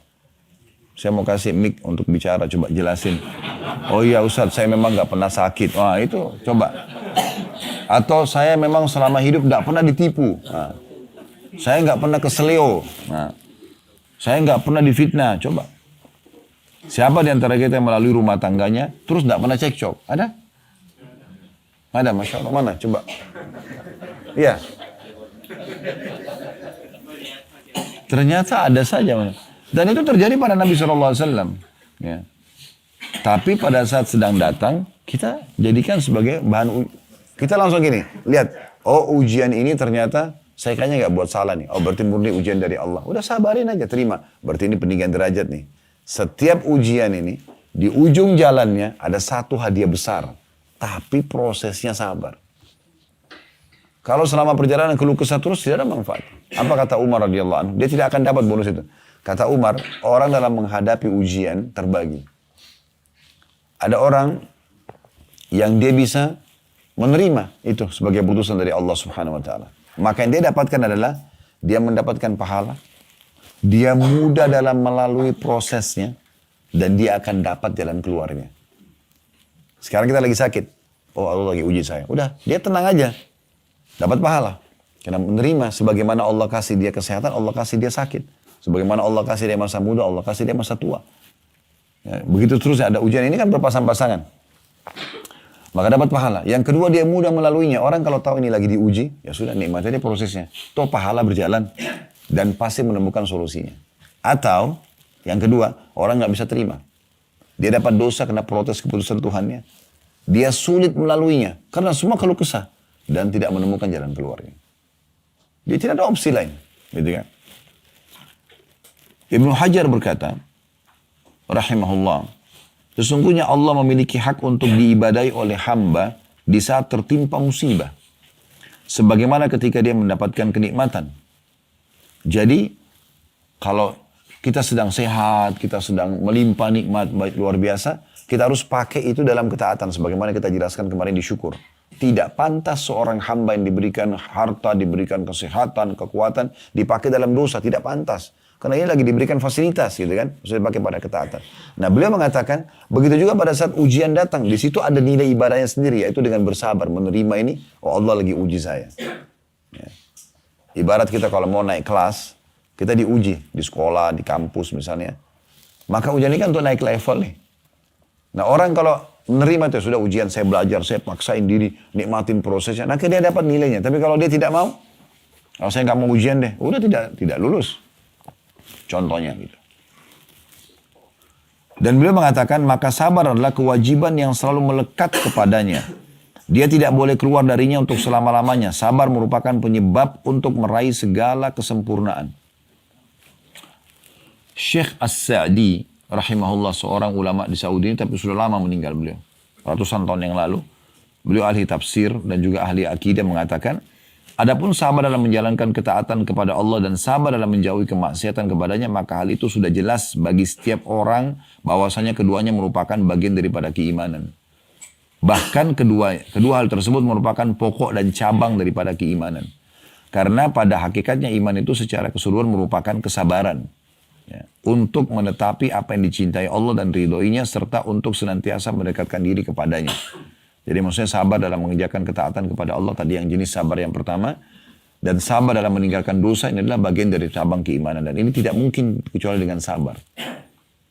Saya mau kasih mic untuk bicara, coba jelasin. Oh iya Ustadz, saya memang nggak pernah sakit. Wah itu coba. Atau saya memang selama hidup nggak pernah ditipu. Nah, saya nggak pernah keseleo. Nah, saya nggak pernah difitnah. Coba. Siapa di antara kita yang melalui rumah tangganya terus nggak pernah cekcok? Ada? Ada, Masya Allah. Mana? Coba. Iya. Ternyata ada saja. Dan itu terjadi pada Nabi SAW. Ya. Tapi pada saat sedang datang, kita jadikan sebagai bahan. Kita langsung gini, lihat. Oh, ujian ini ternyata saya kayaknya nggak buat salah nih. Oh, berarti murni ujian dari Allah. Udah sabarin aja, terima. Berarti ini peninggian derajat nih. Setiap ujian ini, di ujung jalannya ada satu hadiah besar. Tapi prosesnya sabar. Kalau selama perjalanan keluh kesah terus tidak ada manfaat. Apa kata Umar radhiyallahu anhu? Dia tidak akan dapat bonus itu. Kata Umar, orang dalam menghadapi ujian terbagi. Ada orang yang dia bisa menerima itu sebagai putusan dari Allah Subhanahu wa taala. Maka yang dia dapatkan adalah dia mendapatkan pahala. Dia mudah dalam melalui prosesnya dan dia akan dapat jalan keluarnya. Sekarang kita lagi sakit. Oh, Allah lagi uji saya. Udah, dia tenang aja. Dapat pahala. Karena menerima sebagaimana Allah kasih dia kesehatan, Allah kasih dia sakit. Sebagaimana Allah kasih dia masa muda, Allah kasih dia masa tua. Ya, begitu terus ada ujian. Ini kan berpasang-pasangan. Maka dapat pahala. Yang kedua dia mudah melaluinya. Orang kalau tahu ini lagi diuji, ya sudah nikmati aja prosesnya. Toh pahala berjalan. Dan pasti menemukan solusinya. Atau yang kedua, orang nggak bisa terima. Dia dapat dosa kena protes keputusan Tuhannya. Dia sulit melaluinya. Karena semua keluh kesah. Dan tidak menemukan jalan keluarnya. Dia tidak ada opsi lain. Gitu kan? Ibnu Hajar berkata, rahimahullah, sesungguhnya Allah memiliki hak untuk diibadai oleh hamba di saat tertimpa musibah. Sebagaimana ketika dia mendapatkan kenikmatan. Jadi, kalau kita sedang sehat, kita sedang melimpah nikmat baik luar biasa, kita harus pakai itu dalam ketaatan. Sebagaimana kita jelaskan kemarin di syukur. Tidak pantas seorang hamba yang diberikan harta, diberikan kesehatan, kekuatan, dipakai dalam dosa. Tidak pantas. Karena ini lagi diberikan fasilitas gitu kan. Maksudnya dipakai pada ketaatan. Nah beliau mengatakan, begitu juga pada saat ujian datang. Di situ ada nilai ibadahnya sendiri. Yaitu dengan bersabar, menerima ini. Oh Allah lagi uji saya. Ya. Ibarat kita kalau mau naik kelas, kita diuji di sekolah, di kampus misalnya. Maka ujian ini kan untuk naik level nih. Nah orang kalau menerima itu sudah ujian, saya belajar, saya paksain diri, nikmatin prosesnya. Nanti dia dapat nilainya. Tapi kalau dia tidak mau, kalau saya nggak mau ujian deh, udah tidak lulus. Contohnya gitu. Dan beliau mengatakan, maka sabar adalah kewajiban yang selalu melekat kepadanya. Dia tidak boleh keluar darinya untuk selama-lamanya. Sabar merupakan penyebab untuk meraih segala kesempurnaan. Syekh As-Sa'di, rahimahullah, seorang ulama di Saudi, tapi sudah lama meninggal beliau. Ratusan tahun yang lalu. Beliau ahli tafsir dan juga ahli akidah mengatakan, adapun sabar dalam menjalankan ketaatan kepada Allah dan sabar dalam menjauhi kemaksiatan kepadanya, maka hal itu sudah jelas bagi setiap orang bahwasanya keduanya merupakan bagian daripada keimanan. Bahkan kedua hal tersebut merupakan pokok dan cabang daripada keimanan. Karena pada hakikatnya iman itu secara keseluruhan merupakan kesabaran. Ya, untuk menetapi apa yang dicintai Allah dan ridhoinya serta untuk senantiasa mendekatkan diri kepadanya. Jadi maksudnya sabar dalam mengerjakan ketaatan kepada Allah tadi yang jenis sabar yang pertama. Dan sabar dalam meninggalkan dosa ini adalah bagian dari cabang keimanan. Dan ini tidak mungkin kecuali dengan sabar.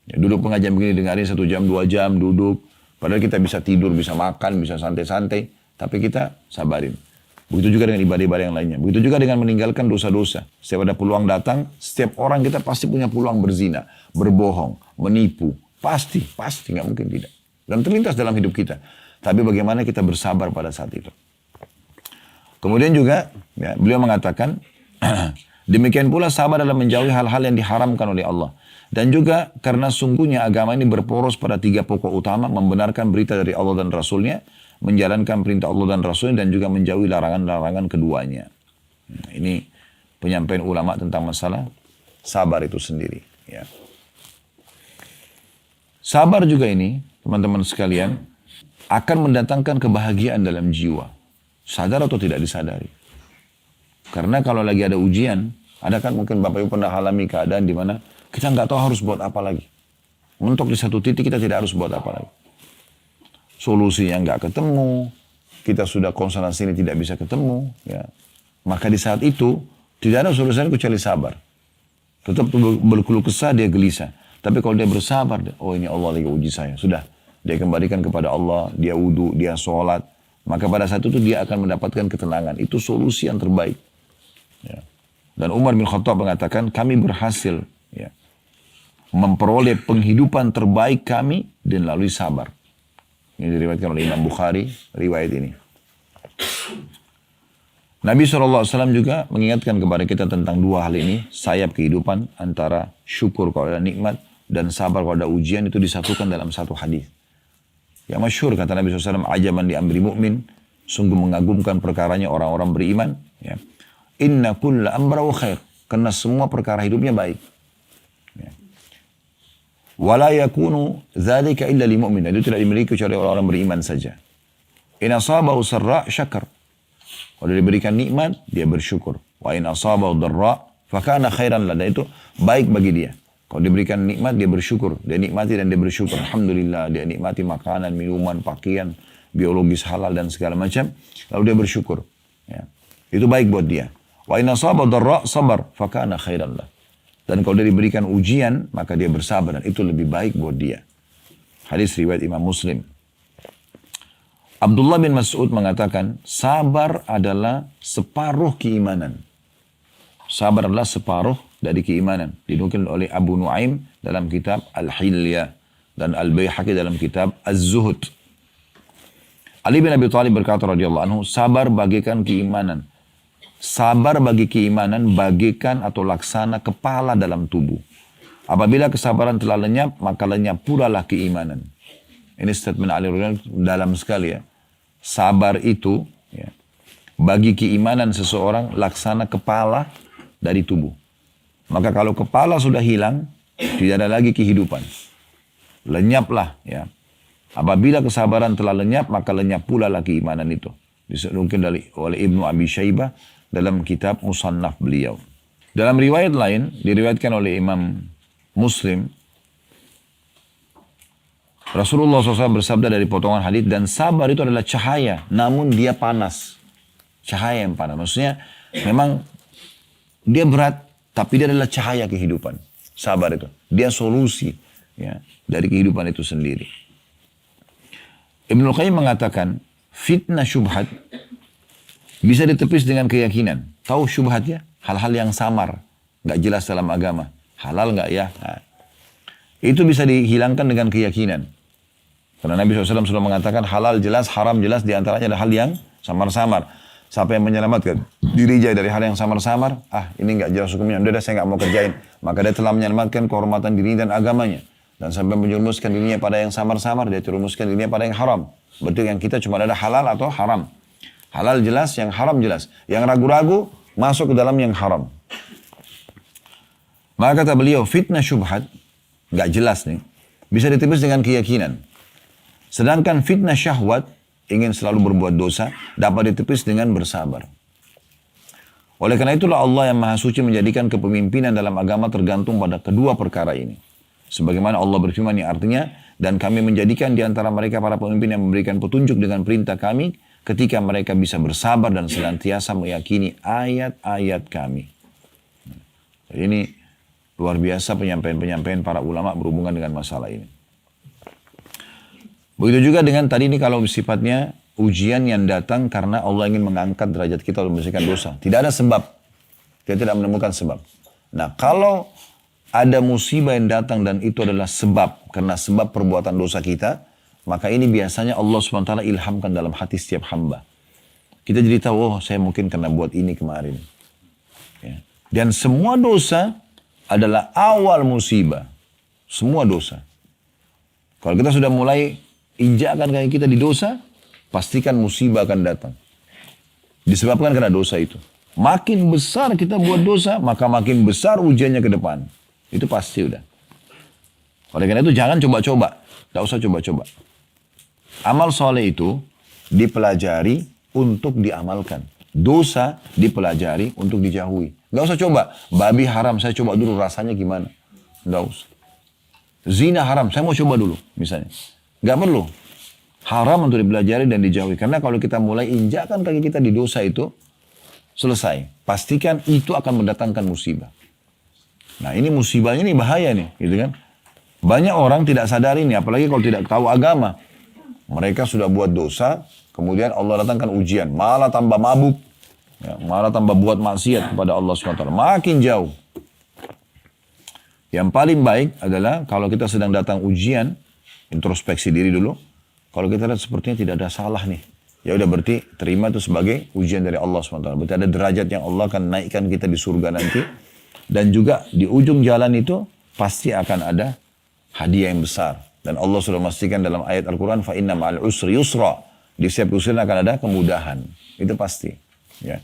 Ya, duduk pengajian begini dengarin 1 jam 2 jam duduk. Padahal kita bisa tidur, bisa makan, bisa santai-santai. Tapi kita sabarin. Begitu juga dengan ibadah-ibadah yang lainnya. Begitu juga dengan meninggalkan dosa-dosa. Setiap ada peluang datang, setiap orang kita pasti punya peluang berzina, berbohong, menipu. Pasti, nggak mungkin tidak. Dan terlintas dalam hidup kita. Tapi bagaimana kita bersabar pada saat itu. Kemudian juga, ya, beliau mengatakan, demikian pula sabar dalam menjauhi hal-hal yang diharamkan oleh Allah. Dan juga karena sungguhnya agama ini berporos pada 3 pokok utama, membenarkan berita dari Allah dan Rasulnya, menjalankan perintah Allah dan Rasulnya, dan juga menjauhi larangan-larangan keduanya. Nah, ini penyampaian ulama tentang masalah sabar itu sendiri. Ya. Sabar juga ini, teman-teman sekalian, akan mendatangkan kebahagiaan dalam jiwa. Sadar atau tidak disadari. Karena kalau lagi ada ujian, ada kan mungkin Bapak Ibu pernah alami keadaan di mana kita nggak tahu harus buat apa lagi. Mentok di satu titik kita tidak harus buat apa lagi. Solusinya nggak ketemu, kita sudah konsentrasi ini tidak bisa ketemu, ya. Maka di saat itu tidak ada solusi kecuali sabar. Tetap berkeluh kesah, dia gelisah. Tapi kalau dia bersabar, oh ini Allah lagi uji saya, sudah. Dia kembalikan kepada Allah, dia wudu, dia sholat, maka pada saat itu dia akan mendapatkan ketenangan. Itu solusi yang terbaik. Ya. Dan Umar bin Khattab mengatakan, kami berhasil ya, memperoleh penghidupan terbaik kami dan melalui sabar. Ini diriwayatkan oleh Imam Bukhari, riwayat ini. Nabi SAW juga mengingatkan kepada kita tentang dua hal ini, sayap kehidupan antara syukur kalau ada nikmat dan sabar kalau ada ujian, itu disatukan dalam satu hadis. Yang masyhur kata Nabi SAW, ajaban di amri mu'min, sungguh mengagumkan perkaranya orang-orang beriman. Ya. Inna kulla amra wa khair, karena semua perkara hidupnya baik. Ya. Wala yakunu dzalika illa lil mu'min, itu tidak dimiliki kecuali orang-orang beriman saja. In asabahu sarra syakar, kalau diberikan nikmat, dia bersyukur. Wa in asabahu dharra, fakana khairan lah. Dan itu baik bagi dia. Kalau diberikan nikmat, dia bersyukur. Dia nikmati dan dia bersyukur. Alhamdulillah, dia nikmati makanan, minuman, pakaian, biologis halal dan segala macam. Lalu dia bersyukur. Ya. Itu baik buat dia. Wa in asabahu dharra, sabar, fakana khairan lah. Dan kalau dia diberikan ujian, maka dia bersabar. Dan itu lebih baik buat dia. Hadis riwayat Imam Muslim. Abdullah bin Mas'ud mengatakan, sabar adalah separuh keimanan. Sabar adalah separuh dari keimanan. Dinukil oleh Abu Nuaim dalam kitab Al-Hilyah dan Al-Baihaqi dalam kitab Az-Zuhud. Ali bin Abi Thalib berkata radhiyallahu anhu, sabar bagaikan keimanan. Sabar bagi keimanan bagaikan atau laksana kepala dalam tubuh. Apabila kesabaran telah lenyap, maka lenyap pula lah keimanan. Ini statement Ali radhiyallahu anhu dalam sekali ya. Sabar itu ya, bagi keimanan seseorang laksana kepala dari tubuh. Maka kalau kepala sudah hilang, tidak ada lagi kehidupan. Lenyaplah ya. Apabila kesabaran telah lenyap, maka lenyap pula lah keimanan itu. Mungkin oleh Ibnu Abi Syaibah dalam kitab Musannaf beliau. Dalam riwayat lain, diriwayatkan oleh Imam Muslim, Rasulullah SAW bersabda dari potongan hadis, dan sabar itu adalah cahaya, namun dia panas. Cahaya yang panas. Maksudnya memang dia berat, tapi dia adalah cahaya kehidupan. Sabar itu. Dia solusi ya, dari kehidupan itu sendiri. Ibnu Qayyim mengatakan, fitnah syubhat bisa ditepis dengan keyakinan. Tahu syubhatnya? Hal-hal yang samar. Nggak jelas dalam agama. Halal nggak ya? Nah, itu bisa dihilangkan dengan keyakinan. Karena Nabi SAW sudah mengatakan halal jelas, haram jelas, diantaranya ada hal yang samar-samar. Siapa yang menyelamatkan dirinya dari hal yang samar-samar, ini nggak jelas hukumnya, udah saya nggak mau kerjain. Maka dia telah menyelamatkan kehormatan dirinya dan agamanya. Dan sampai menjerumuskan dirinya pada yang samar-samar, dia terumuskan dirinya pada yang haram. Berarti yang kita cuma ada halal atau haram. Halal jelas, yang haram jelas. Yang ragu-ragu, masuk ke dalam yang haram. Maka kata beliau, fitnah syubhat, nggak jelas nih, bisa ditepis dengan keyakinan. Sedangkan fitnah syahwat, ingin selalu berbuat dosa, dapat ditepis dengan bersabar. Oleh karena itulah Allah yang Maha Suci menjadikan kepemimpinan dalam agama tergantung pada kedua perkara ini. Sebagaimana Allah berfirman yang artinya, dan kami menjadikan di antara mereka para pemimpin yang memberikan petunjuk dengan perintah kami, ketika mereka bisa bersabar dan senantiasa meyakini ayat-ayat kami. Ini luar biasa penyampaian-penyampaian para ulama berhubungan dengan masalah ini. Begitu juga dengan tadi ini kalau sifatnya ujian yang datang karena Allah ingin mengangkat derajat kita untuk membersihkan dosa. Tidak ada sebab. Kita tidak menemukan sebab. Nah kalau ada musibah yang datang dan itu adalah sebab, karena sebab perbuatan dosa kita, maka ini biasanya Allah SWT ilhamkan dalam hati setiap hamba. Kita jadi tahu, oh saya mungkin kena buat ini kemarin. Ya. Dan semua dosa adalah awal musibah. Semua dosa. Kalau kita sudah mulai injakkan kaki kita di dosa, pastikan musibah akan datang. Disebabkan karena dosa itu. Makin besar kita buat dosa, maka makin besar ujiannya ke depan. Itu pasti udah. Oleh karena itu jangan coba-coba. Tidak usah coba-coba. Amal soleh itu dipelajari untuk diamalkan. Dosa dipelajari untuk dijauhi. Gak usah coba. Babi haram, saya coba dulu rasanya gimana. Gak usah. Zina haram, saya mau coba dulu misalnya. Gak perlu. Haram untuk dipelajari dan dijauhi. Karena kalau kita mulai injakkan kaki kita di dosa itu, selesai. Pastikan itu akan mendatangkan musibah. Nah ini musibahnya ini bahaya nih. Gitu kan? Banyak orang tidak sadar ini, apalagi kalau tidak tahu agama. Mereka sudah buat dosa, kemudian Allah datangkan ujian, malah tambah mabuk, ya, malah tambah buat maksiat kepada Allah SWT. Makin jauh. Yang paling baik adalah kalau kita sedang datang ujian, introspeksi diri dulu. Kalau kita lihat sepertinya tidak ada salah nih, ya udah berarti terima itu sebagai ujian dari Allah SWT. Berarti ada derajat yang Allah akan naikkan kita di surga nanti. Dan juga di ujung jalan itu pasti akan ada hadiah yang besar. Dan Allah sudah memastikan dalam ayat Al-Quran, fa inna ma'al usri yusra. Di setiap ujian akan ada kemudahan. Itu pasti. Ya.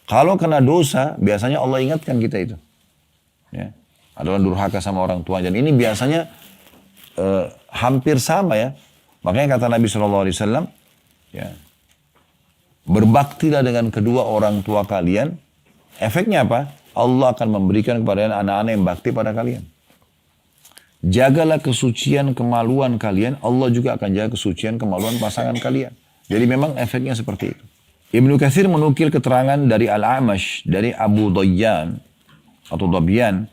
Kalau kena dosa, biasanya Allah ingatkan kita itu. Ya. Adalah durhaka sama orang tua. Dan ini biasanya hampir sama ya. Makanya kata Nabi SAW, ya, berbaktilah dengan kedua orang tua kalian. Efeknya apa? Allah akan memberikan kepada anak-anak yang bakti pada kalian. Jagalah kesucian kemaluan kalian, Allah juga akan jaga kesucian kemaluan pasangan kalian. Jadi memang efeknya seperti itu. Ibnu Katsir menukil keterangan dari Al-A'mash, dari Abu Dayyan atau Dabyan.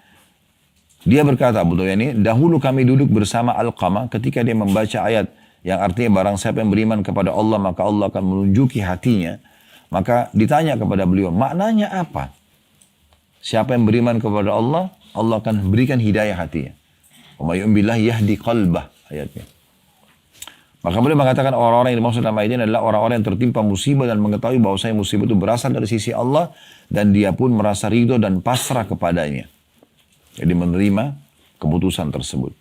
Dia berkata, Abu Dayyan ini, dahulu kami duduk bersama Alqamah ketika dia membaca ayat yang artinya barang siapa yang beriman kepada Allah maka Allah akan menunjuki hatinya. Maka ditanya kepada beliau, maknanya apa? Siapa yang beriman kepada Allah, Allah akan berikan hidayah hatinya. Wa may yu'min billahi yahdi qalbah, ayatnya. Maka beliau mengatakan orang-orang yang dimaksud dalam ayat ini adalah orang-orang yang tertimpa musibah dan mengetahui bahwasanya musibah itu berasal dari sisi Allah dan dia pun merasa ridho dan pasrah kepadanya. Jadi menerima keputusan tersebut.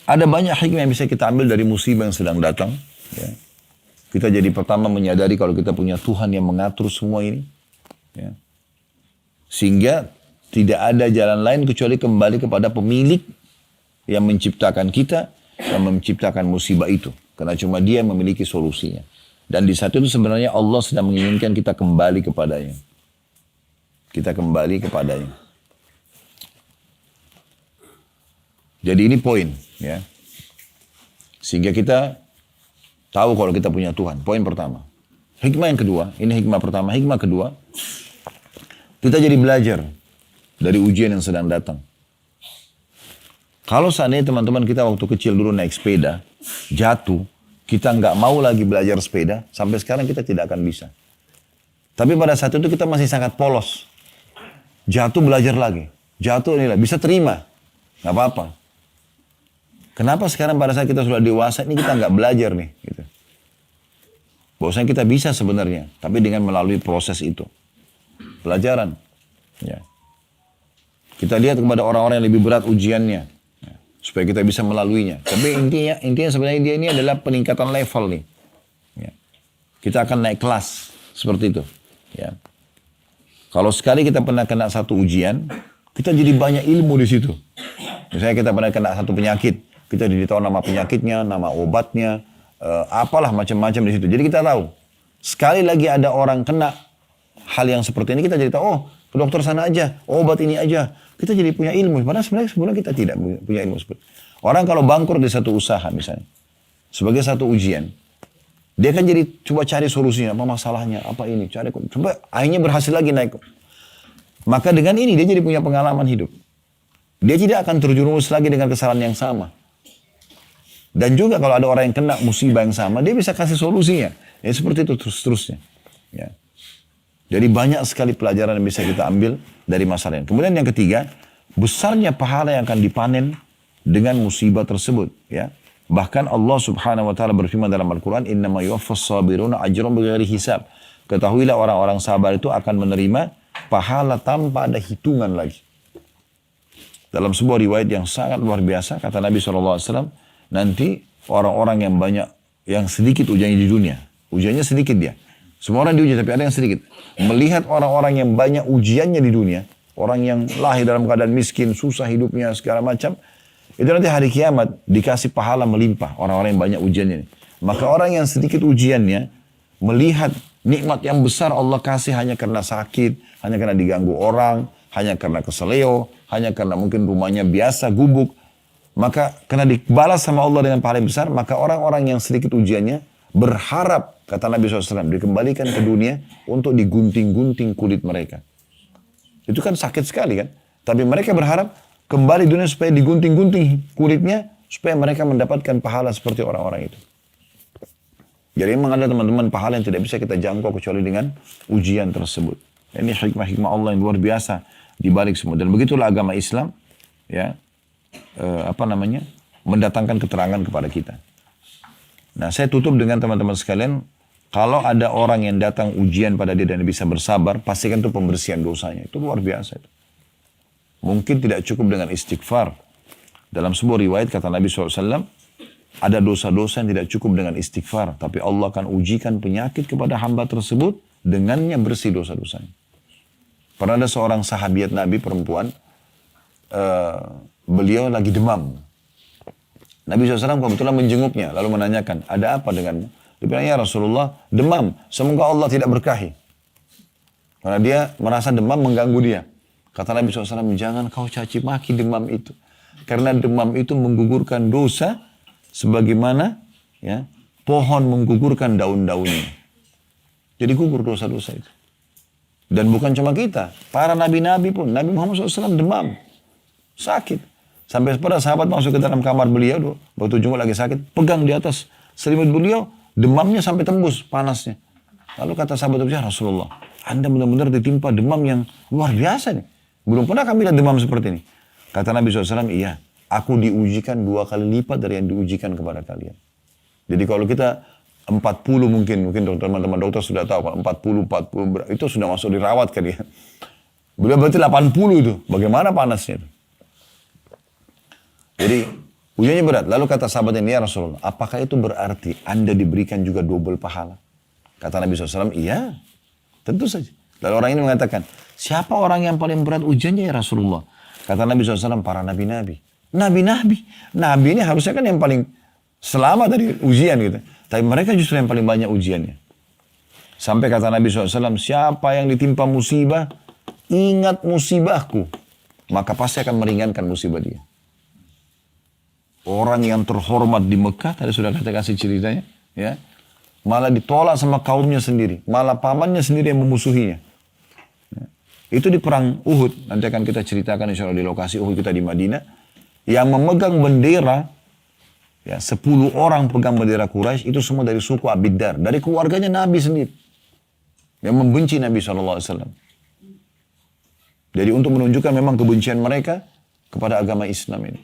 Ada banyak hikmah yang bisa kita ambil dari musibah yang sedang datang. Ya. Kita jadi pertama menyadari kalau kita punya Tuhan yang mengatur semua ini. Ya. Sehingga tidak ada jalan lain kecuali kembali kepada pemilik yang menciptakan kita, yang menciptakan musibah itu. Karena cuma dia memiliki solusinya. Dan di saat itu sebenarnya Allah sedang menginginkan kita kembali kepadanya. Kita kembali kepadanya. Jadi ini poin, ya. Sehingga kita tahu kalau kita punya Tuhan. Poin pertama. Hikmah yang kedua, ini hikmah pertama. Hikmah kedua, kita jadi belajar dari ujian yang sedang datang. Kalau seandainya teman-teman kita waktu kecil dulu naik sepeda, jatuh, kita nggak mau lagi belajar sepeda, sampai sekarang kita tidak akan bisa. Tapi pada saat itu kita masih sangat polos. Jatuh belajar lagi. Jatuh inilah, bisa terima. Nggak apa-apa. Kenapa sekarang pada saat kita sudah dewasa, ini kita nggak belajar nih. Gitu. Bahwasanya kita bisa sebenarnya, tapi dengan melalui proses itu. Pelajaran. Ya. Kita lihat kepada orang-orang yang lebih berat ujiannya. Ya. Supaya kita bisa melaluinya. Tapi intinya sebenarnya dia ini adalah peningkatan level nih. Ya. Kita akan naik kelas. Seperti itu. Ya. Kalau sekali kita pernah kena satu ujian, kita jadi banyak ilmu di situ. Misalnya kita pernah kena satu penyakit. Kita jadi tahu nama penyakitnya, nama obatnya, apalah macam-macam di situ. Jadi kita tahu. Sekali lagi ada orang kena hal yang seperti ini, kita jadi tahu, oh ke dokter sana aja, obat ini aja. Kita jadi punya ilmu. Padahal sebenarnya sebelumnya kita tidak punya ilmu seperti itu. Orang kalau bangkrut di satu usaha misalnya, sebagai satu ujian, dia kan jadi coba cari solusinya, apa masalahnya, apa ini, cari, coba akhirnya berhasil lagi naik. Maka dengan ini dia jadi punya pengalaman hidup. Dia tidak akan terjerumus lagi dengan kesalahan yang sama. Dan juga kalau ada orang yang kena musibah yang sama, dia bisa kasih solusinya. Ya seperti itu terus-terusnya. Ya. Jadi banyak sekali pelajaran yang bisa kita ambil dari masalah ini. Kemudian yang ketiga, besarnya pahala yang akan dipanen dengan musibah tersebut. Ya. Bahkan Allah subhanahu wa ta'ala berfirman dalam Al-Quran, innama yuwaffas sabiruna ajran bighairi hisab. Ketahuilah orang-orang sabar itu akan menerima pahala tanpa ada hitungan lagi. Dalam sebuah riwayat yang sangat luar biasa, kata Nabi SAW, nanti orang-orang yang banyak, yang sedikit ujiannya di dunia. Ujiannya sedikit dia. Semua orang diuji, tapi ada yang sedikit. Melihat orang-orang yang banyak ujiannya di dunia, orang yang lahir dalam keadaan miskin, susah hidupnya, segala macam, itu nanti hari kiamat dikasih pahala melimpah orang-orang yang banyak ujiannya. Maka orang yang sedikit ujiannya, melihat nikmat yang besar Allah kasih hanya karena sakit, hanya karena diganggu orang, hanya karena keseleo, hanya karena mungkin rumahnya biasa, gubuk. Maka karena dibalas sama Allah dengan pahala yang besar, maka orang-orang yang sedikit ujiannya berharap, kata Nabi SAW, dikembalikan ke dunia untuk digunting-gunting kulit mereka. Itu kan sakit sekali kan. Tapi mereka berharap kembali dunia supaya digunting-gunting kulitnya, supaya mereka mendapatkan pahala seperti orang-orang itu. Jadi memang ada teman-teman pahala yang tidak bisa kita jangkau kecuali dengan ujian tersebut. Ini hikmah-hikmah Allah yang luar biasa di balik semua. Dan begitulah agama Islam, ya, mendatangkan keterangan kepada kita. Nah, saya tutup dengan teman-teman sekalian, kalau ada orang yang datang ujian pada dia dan bisa bersabar, pastikan itu pembersihan dosanya. Itu luar biasa. Mungkin tidak cukup dengan istighfar. Dalam sebuah riwayat kata Nabi SAW, ada dosa-dosa yang tidak cukup dengan istighfar. Tapi Allah akan ujikan penyakit kepada hamba tersebut, dengannya bersih dosa-dosanya. Pernah ada seorang sahabiat Nabi perempuan, beliau lagi demam. Nabi SAW kebetulan menjenguknya, lalu menanyakan, ada apa denganmu? Dia bilang, ya Rasulullah, demam. Semoga Allah tidak berkahi. Karena dia merasa demam mengganggu dia. Kata Nabi SAW, jangan kau caci maki demam itu. Karena demam itu menggugurkan dosa, sebagaimana ya, pohon menggugurkan daun-daunnya. Jadi gugur dosa-dosa itu. Dan bukan cuma kita, para nabi-nabi pun. Nabi Muhammad SAW demam. Sakit. Sampai pada sahabat masuk ke dalam kamar beliau, waktu jenguk lagi sakit, pegang di atas selimut beliau, demamnya sampai tembus panasnya. Lalu kata sahabat itu, ya Rasulullah, Anda benar-benar ditimpa demam yang luar biasa nih. Belum pernah kami lihat demam seperti ini. Kata Nabi SAW, iya, aku diujikan 2 kali lipat dari yang diujikan kepada kalian. Jadi kalau kita 40 mungkin teman-teman dokter sudah tahu, 40, itu sudah masuk dirawat kan ya. Beliau berarti 80 itu, bagaimana panasnya itu. Jadi ujiannya berat. Lalu kata sahabat ini, ya Rasulullah, apakah itu berarti Anda diberikan juga double pahala? Kata Nabi SAW, iya, tentu saja. Lalu orang ini mengatakan, siapa orang yang paling berat ujiannya ya Rasulullah? Kata Nabi SAW, para nabi-nabi. Nabi ini harusnya kan yang paling selamat dari ujian gitu. Tapi mereka justru yang paling banyak ujiannya. Sampai kata Nabi SAW, siapa yang ditimpa musibah, ingat musibahku. Maka pasti akan meringankan musibah dia. Orang yang terhormat di Mekah, tadi sudah kita kasih ceritanya, ya, malah ditolak sama kaumnya sendiri, malah pamannya sendiri yang memusuhinya. Ya. Itu di perang Uhud, nanti akan kita ceritakan insya Allah di lokasi Uhud kita di Madinah, yang memegang bendera, ya, 10 orang pegang bendera Quraisy itu semua dari suku Abiddar, dari keluarganya Nabi sendiri, yang membenci Nabi SAW. Jadi untuk menunjukkan memang kebencian mereka kepada agama Islam ini.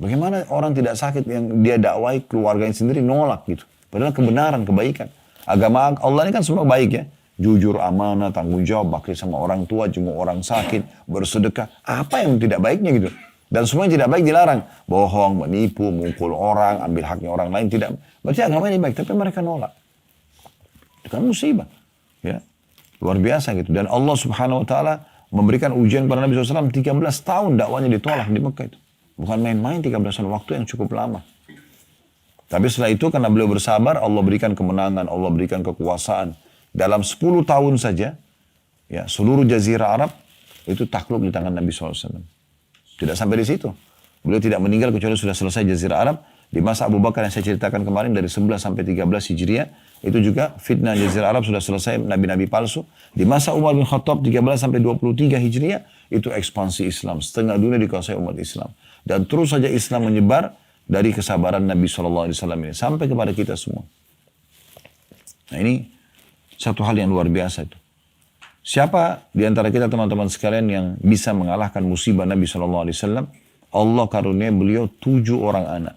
Bagaimana orang tidak sakit yang dia dakwai keluarganya sendiri nolak gitu. Padahal kebenaran, kebaikan. Agama Allah ini kan semua baik ya. Jujur, amanah, tanggung jawab, bakti sama orang tua, jenguk orang sakit, bersedekah. Apa yang tidak baiknya gitu. Dan semua yang tidak baik dilarang. Bohong, menipu, mukul orang, ambil haknya orang lain. Tidak. Berarti agama ini baik, tapi mereka nolak. Itu kan musibah. Ya. Luar biasa gitu. Dan Allah Subhanahu Wa Taala memberikan ujian kepada Nabi SAW 13 tahun dakwanya ditolak di Mekah itu. Bukan main-main 13 tahun, waktu yang cukup lama. Tapi setelah itu karena beliau bersabar, Allah berikan kemenangan, Allah berikan kekuasaan. Dalam 10 tahun saja, ya, seluruh jazirah Arab itu takluk di tangan Nabi SAW. Tidak sampai di situ. Beliau tidak meninggal kecuali sudah selesai jazirah Arab. Di masa Abu Bakar yang saya ceritakan kemarin dari 11 sampai 13 Hijriah, itu juga fitnah jazirah Arab sudah selesai, nabi-nabi palsu. Di masa Umar bin Khattab 13 sampai 23 Hijriah, itu ekspansi Islam. Setengah dunia dikuasai umat Islam. Dan terus saja Islam menyebar dari kesabaran Nabi SAW ini sampai kepada kita semua. Nah ini satu hal yang luar biasa itu. Siapa di antara kita teman-teman sekalian yang bisa mengalahkan musibah Nabi SAW? Allah karunia beliau 7 orang anak.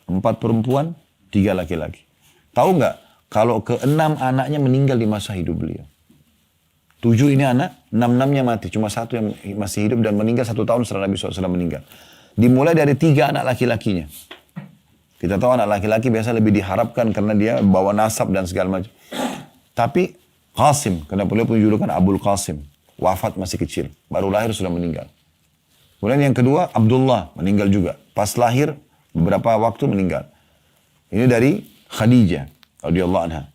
4 perempuan, 3 laki-laki. Tahu nggak kalau ke-6 anaknya meninggal di masa hidup beliau? 7 ini anak, 6-6-nya mati. Cuma 1 yang masih hidup dan meninggal 1 tahun setelah Nabi SAW meninggal. Dimulai dari 3 anak laki-lakinya. Kita tahu anak laki-laki biasa lebih diharapkan karena dia bawa nasab dan segala macam. Tapi Qasim, karena beliau punya julukan Abul Qasim, wafat masih kecil. Baru lahir sudah meninggal. Kemudian yang kedua Abdullah, meninggal juga. Pas lahir beberapa waktu meninggal. Ini dari Khadijah radhiyallahu anha.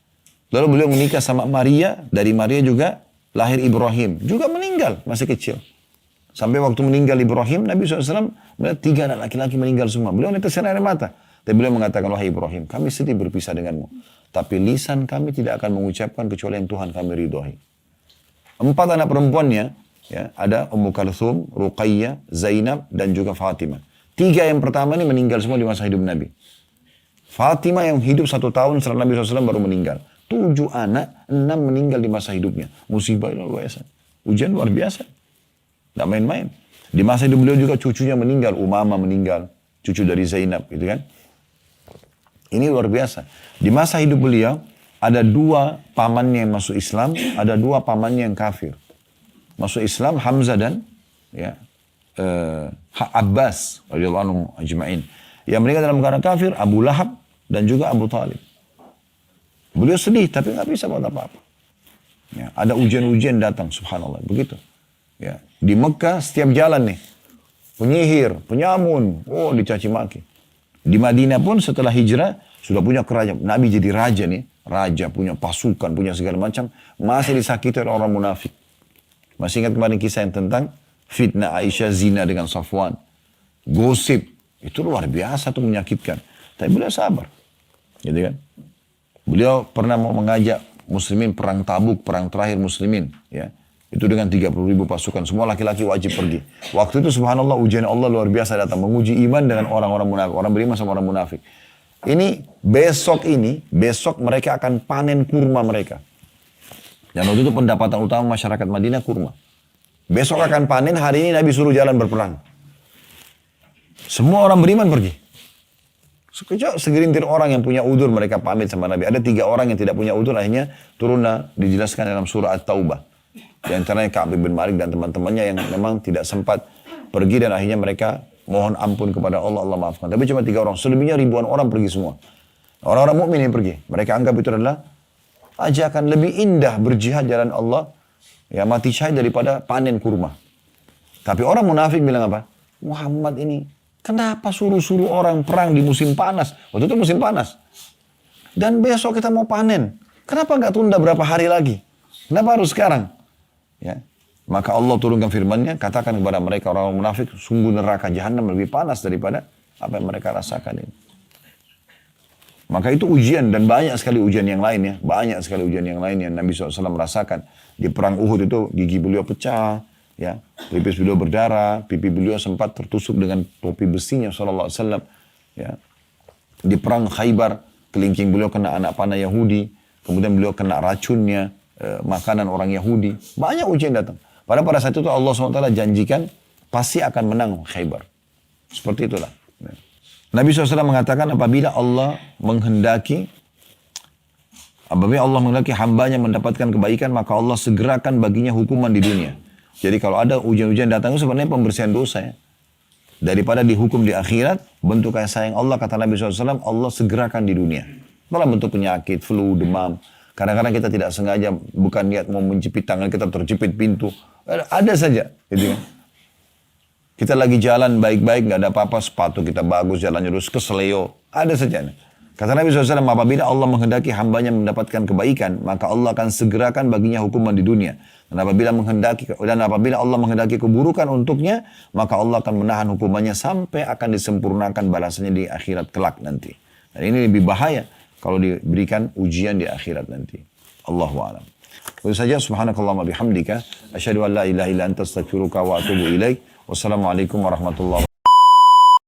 Lalu beliau menikah sama Maria, dari Maria juga lahir Ibrahim, juga meninggal masih kecil. Sampai waktu meninggal Ibrahim, Nabi SAW melihat 3 anak laki-laki meninggal semua. Beliau netesin air mata. Dan beliau mengatakan, wahai Ibrahim, kami sedih berpisah denganmu. Tapi lisan kami tidak akan mengucapkan kecuali yang Tuhan kami ridhoi. 4 anak perempuannya, ya, ada Ummu Kalthum, Ruqayyah, Zainab, dan juga Fatimah. 3 yang pertama ini meninggal semua di masa hidup Nabi. Fatimah yang hidup 1 tahun setelah Nabi SAW baru meninggal. 7 anak, 6 meninggal di masa hidupnya. Musibah luar biasa. Ujian luar biasa. Tidak main-main. Di masa hidup beliau juga cucunya meninggal. Umama meninggal. Cucu dari Zainab gitu kan. Ini luar biasa. Di masa hidup beliau ada 2 pamannya yang masuk Islam. Ada 2 pamannya yang kafir. Masuk Islam Hamzah dan ya, Abbas radhiyallahu anhu ajma'in. Yang meninggal dalam keadaan kafir Abu Lahab dan juga Abu Talib. Beliau sedih tapi nggak bisa buat apa-apa. Ya, ada ujian-ujian datang, subhanallah, begitu. Ya, di Mekah setiap jalan nih, penyihir, penyamun, dicaci maki. Di Madinah pun setelah hijrah sudah punya kerajaan. Nabi jadi raja nih, raja punya pasukan, punya segala macam, masih disakiti oleh orang munafik. Masih ingat kemarin kisah yang tentang fitnah Aisyah zina dengan Safwan, gosip. Itu luar biasa tuh, menyakitkan. Tapi beliau sabar. Gitu kan? Beliau pernah mau mengajak muslimin perang Tabuk, perang terakhir muslimin. Ya. Itu dengan 30.000 pasukan. Semua laki-laki wajib pergi. Waktu itu subhanallah ujian Allah luar biasa datang. Menguji iman dengan orang-orang munafik. Orang beriman sama orang munafik. Besok mereka akan panen kurma mereka. Dan waktu itu pendapatan utama masyarakat Madinah kurma. Besok akan panen, hari ini Nabi suruh jalan berperang. Semua orang beriman pergi. Sekejap segelintir orang yang punya udur mereka pamit sama Nabi. Ada 3 orang yang tidak punya udur, akhirnya turunlah dijelaskan dalam surah At-Taubah. Di antaranya Ka'ab bin Malik dan teman-temannya yang memang tidak sempat pergi dan akhirnya mereka mohon ampun kepada Allah, Allah maafkan. Tapi cuma 3 orang, selebihnya ribuan orang pergi semua. Orang-orang mukmin yang pergi. Mereka anggap itu adalah ajakan lebih indah berjihad jalan Allah, ya mati syahid daripada panen kurma. Tapi orang munafik bilang apa? Muhammad ini kenapa suruh-suruh orang perang di musim panas? Waktu itu musim panas. Dan besok kita mau panen. Kenapa nggak tunda berapa hari lagi? Kenapa harus sekarang? Ya. Maka Allah turunkan firman-Nya, katakan kepada mereka orang munafik, sungguh neraka jahanam lebih panas daripada apa yang mereka rasakan ini. Maka itu ujian dan banyak sekali ujian yang lain ya. Banyak sekali ujian yang lain yang Nabi SAW rasakan. Di perang Uhud itu gigi beliau pecah. Ya, pelipis beliau berdarah, pipi beliau sempat tertusuk dengan topi besinya SAW. Ya. Di perang Khaybar, kelingking beliau kena anak panah Yahudi, kemudian beliau kena racunnya, makanan orang Yahudi. Banyak ujian datang. Padahal pada saat itu Allah SWT janjikan pasti akan menang Khaybar. Seperti itulah. Ya. Nabi SAW mengatakan apabila Allah menghendaki hambanya mendapatkan kebaikan, maka Allah segerakan baginya hukuman di dunia. Jadi kalau ada ujian-ujian datang itu sebenarnya pembersihan dosa ya. Daripada dihukum di akhirat, bentuk kasih sayang Allah, kata Nabi SAW, Allah segerakan di dunia. Dalam bentuk penyakit, flu, demam. Kadang-kadang kita tidak sengaja, bukan niat mau menjepit tangan, kita terjepit pintu. Ada saja. Gitu kan. Kita lagi jalan baik-baik, nggak ada apa-apa, sepatu kita bagus, jalannya lurus, keseleo. Ada saja. Kata Nabi SAW, apabila Allah menghendaki hambanya mendapatkan kebaikan, maka Allah akan segerakan baginya hukuman di dunia. Dan apabila Allah menghendaki keburukan untuknya, maka Allah akan menahan hukumannya sampai akan disempurnakan balasannya di akhirat kelak nanti. Dan ini lebih bahaya kalau diberikan ujian di akhirat nanti. Allahu a'lam. Itu saja, subhanakallahumma bihamdika, asyhadu an la ilaha illa anta astaghfiruka wa atubu ilaik. Wassalamualaikum warahmatullahi wabarakatuh.